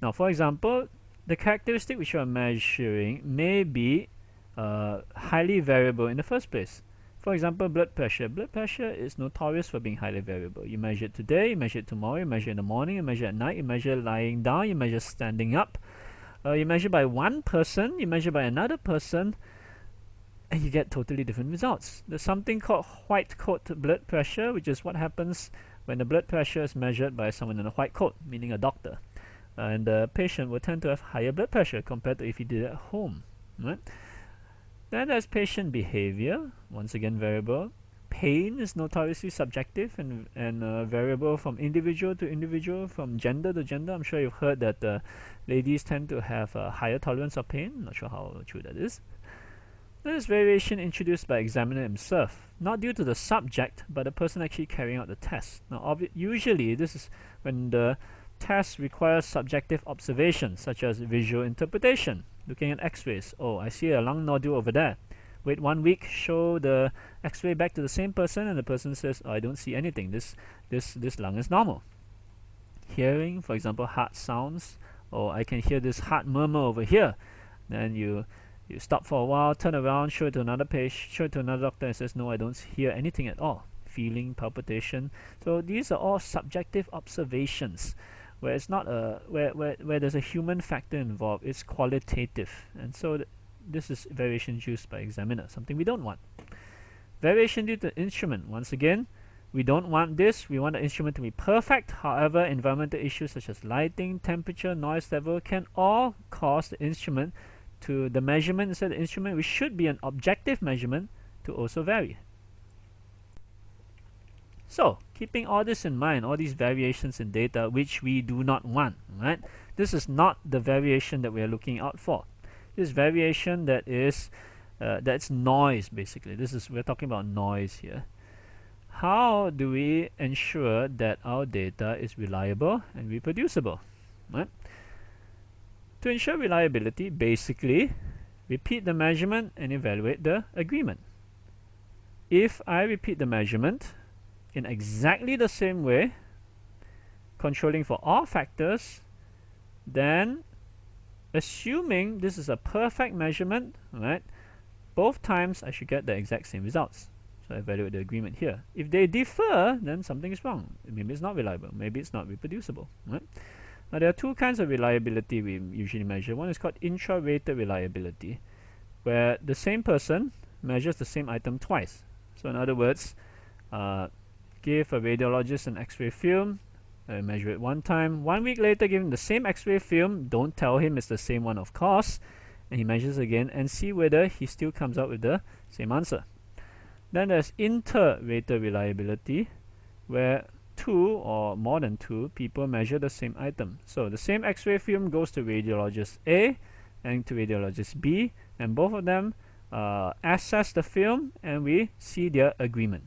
Now, for example, the characteristic which you are measuring may be highly variable in the first place. For example, blood pressure. Blood pressure is notorious for being highly variable. You measure it today, you measure it tomorrow, you measure in the morning, you measure at night, you measure lying down, you measure standing up. You measure by one person, you measure by another person, and you get totally different results. There's something called white coat blood pressure, which is what happens when the blood pressure is measured by someone in a white coat, meaning a doctor. And the patient will tend to have higher blood pressure compared to if he did it at home. Right? Then there's patient behavior, once again variable. Pain is notoriously subjective and variable from individual to individual, from gender to gender. I'm sure you've heard that ladies tend to have a higher tolerance of pain. Not sure how true that is. There is variation introduced by examiner himself, not due to the subject, but the person actually carrying out the test. Now, usually this is when the test requires subjective observations, such as visual interpretation, looking at x-rays. Oh, I see a lung nodule over there. Wait 1 week, show the x-ray back to the same person, and the person says, oh, I don't see anything. This lung is normal. Hearing, for example, heart sounds. Oh, I can hear this heart murmur over here. Then you stop for a while, turn around, show it to another patient, show it to another doctor, and says, no, I don't hear anything at all. Feeling, palpitation. So these are all subjective observations, where it's not where there's a human factor involved. It's qualitative, and so this is variation used by examiner, something we don't want. Variation due to instrument. Once again, we don't want this. We want the instrument to be perfect. However, environmental issues such as lighting, temperature, noise level can all cause the instrument to the measurement inside the instrument, which should be an objective measurement, to also vary. So, keeping all this in mind, all these variations in data which we do not want, right? This is not the variation that we are looking out for. This variation that is that's noise, basically. We're talking about noise here. How do we ensure that our data is reliable and reproducible? Right? To ensure reliability, basically, repeat the measurement and evaluate the agreement. If I repeat the measurement in exactly the same way, controlling for all factors, then assuming this is a perfect measurement, right, both times I should get the exact same results. So I evaluate the agreement here. If they differ, then something is wrong. Maybe it's not reliable. Maybe it's not reproducible. Right? Now there are two kinds of reliability we usually measure. One is called Intra-Rater Reliability, where the same person measures the same item twice. So in other words, give a radiologist an x-ray film, measure it one time. 1 week later, give him the same x-ray film. Don't tell him it's the same one, of course. And he measures again and see whether he still comes out with the same answer. Then there's Inter-Rater Reliability, where two or more than two people measure the same item. So the same x-ray film goes to radiologist A and to radiologist B, and both of them assess the film, and we see their agreement.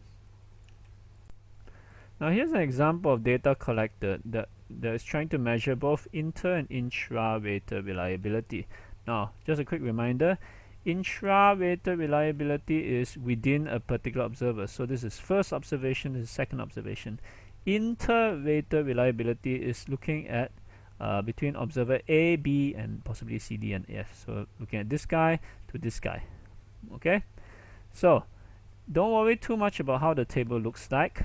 Now here's an example of data collected that is trying to measure both inter and intra-rater reliability. Now, just a quick reminder, intra-rater reliability is within a particular observer. So this is first observation, this is second observation. Inter-rater reliability is looking at between observer A, B, and possibly C, D, and F. So looking at this guy to this guy. Okay, so don't worry too much about how the table looks like.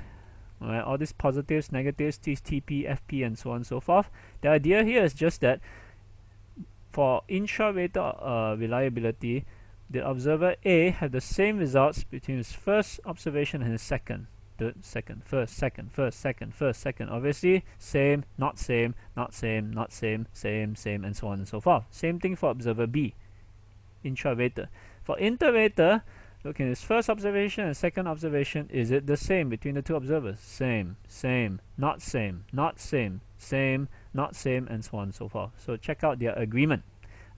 Alright, all these positives, negatives, TP, FP, and so on and so forth. The idea here is just that for intra-rater reliability, the observer A had the same results between his first observation and his second. Second, first, second, first, second, first, second. Obviously, same, not same, not same, not same, same, same, and so on and so forth. Same thing for observer B, intra-rater. For inter-rater, look at his first observation and second observation. Is it the same between the two observers? Same, same, not same, not same, same, not same, and so on and so forth. So check out their agreement.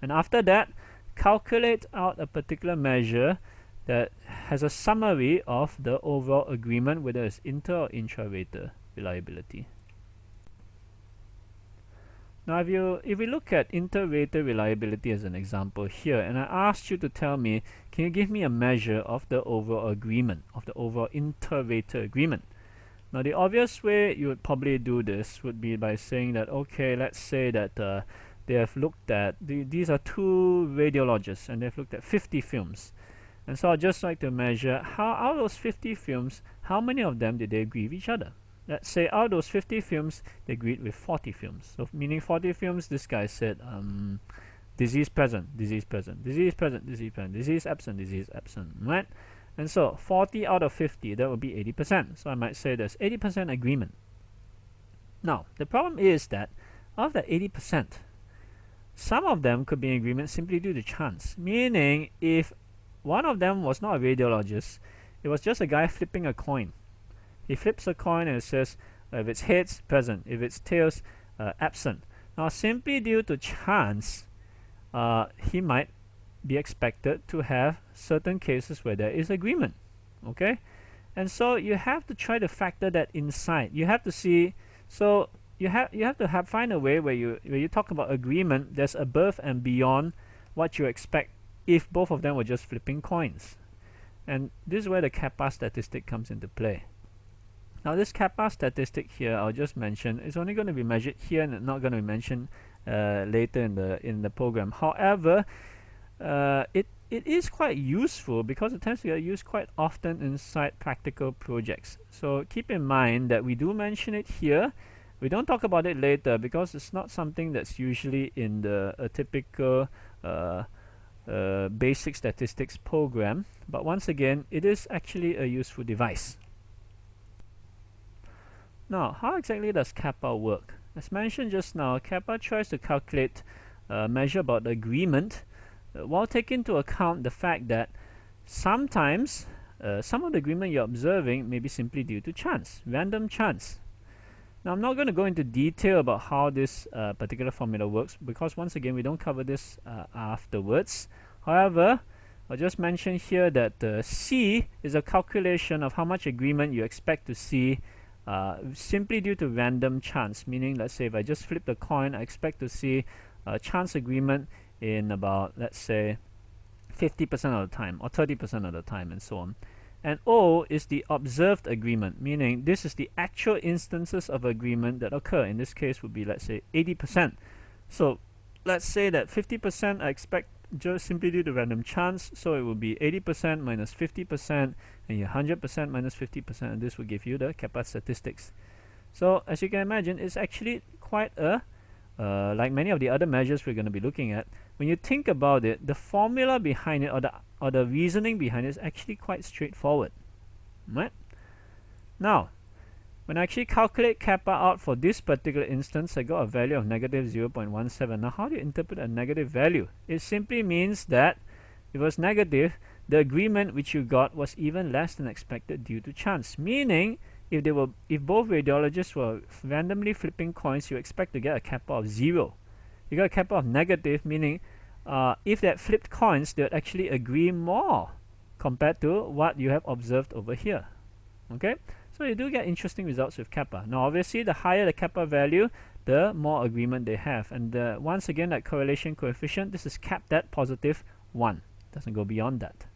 And after that, calculate out a particular measure that has a summary of the overall agreement, whether it's inter or intra-rater reliability. Now if we look at inter-rater reliability as an example here, and I asked you to tell me, can you give me a measure of the overall agreement, of the overall inter-rater agreement? Now the obvious way you would probably do this would be by saying that, okay, let's say that they have looked at, these are two radiologists, and they've looked at 50 films. And so I'd just like to measure how out of those 50 films, how many of them did they agree with each other? Let's say out of those 50 films, they agreed with 40 films. So meaning 40 films, this guy said disease present, disease present, disease present, disease present, disease absent, disease absent, right? And so 40 out of 50, that would be 80%. So I might say there's 80% agreement. Now, the problem is that of that 80%, some of them could be in agreement simply due to chance. Meaning, if one of them was not a radiologist, it was just a guy flipping a coin. He flips a coin and it says, if it's heads, present. If it's tails, absent. Now, simply due to chance, he might be expected to have certain cases where there is agreement. Okay? And so you have to try to factor that inside. You have to see, so you have to find a way where you talk about agreement, there's above and beyond what you expect if both of them were just flipping coins. And this is where the Kappa statistic comes into play. Now this Kappa statistic here, I'll just mention, is only going to be measured here and not going to be mentioned later in the program. However, it is quite useful because it tends to get used quite often inside practical projects. So keep in mind that we do mention it here. We don't talk about it later because it's not something that's usually in the typical basic statistics program, but once again, it is actually a useful device. Now, how exactly does Kappa work? As mentioned just now, Kappa tries to calculate a measure about the agreement while taking into account the fact that sometimes some of the agreement you're observing may be simply due to chance, random chance. Now, I'm not going to go into detail about how this particular formula works because once again, we don't cover this afterwards. However, I'll just mention here that C is a calculation of how much agreement you expect to see simply due to random chance. Meaning, let's say if I just flip the coin, I expect to see chance agreement in about, let's say, 50% of the time or 30% of the time and so on. And O is the observed agreement, meaning this is the actual instances of agreement that occur. In this case would be, let's say, 80%. So let's say that 50% I expect just simply due to random chance, so it will be 80% minus 50% and 100% minus 50%, and this will give you the Kappa statistics. So as you can imagine, it's actually quite a like many of the other measures we're going to be looking at. When you think about it, the formula behind it or the reasoning behind it is actually quite straightforward. Right? Now, when I actually calculate Kappa out for this particular instance, I got a value of negative 0.17. Now, how do you interpret a negative value? It simply means that if it was negative, the agreement which you got was even less than expected due to chance. Meaning, if both radiologists were randomly flipping coins, you expect to get a Kappa of 0. You got a Kappa of negative, meaning if they had flipped coins, they would actually agree more compared to what you have observed over here. Okay, so you do get interesting results with Kappa. Now, obviously, the higher the Kappa value, the more agreement they have. And once again, that correlation coefficient, this is capped at positive 1. Doesn't go beyond that.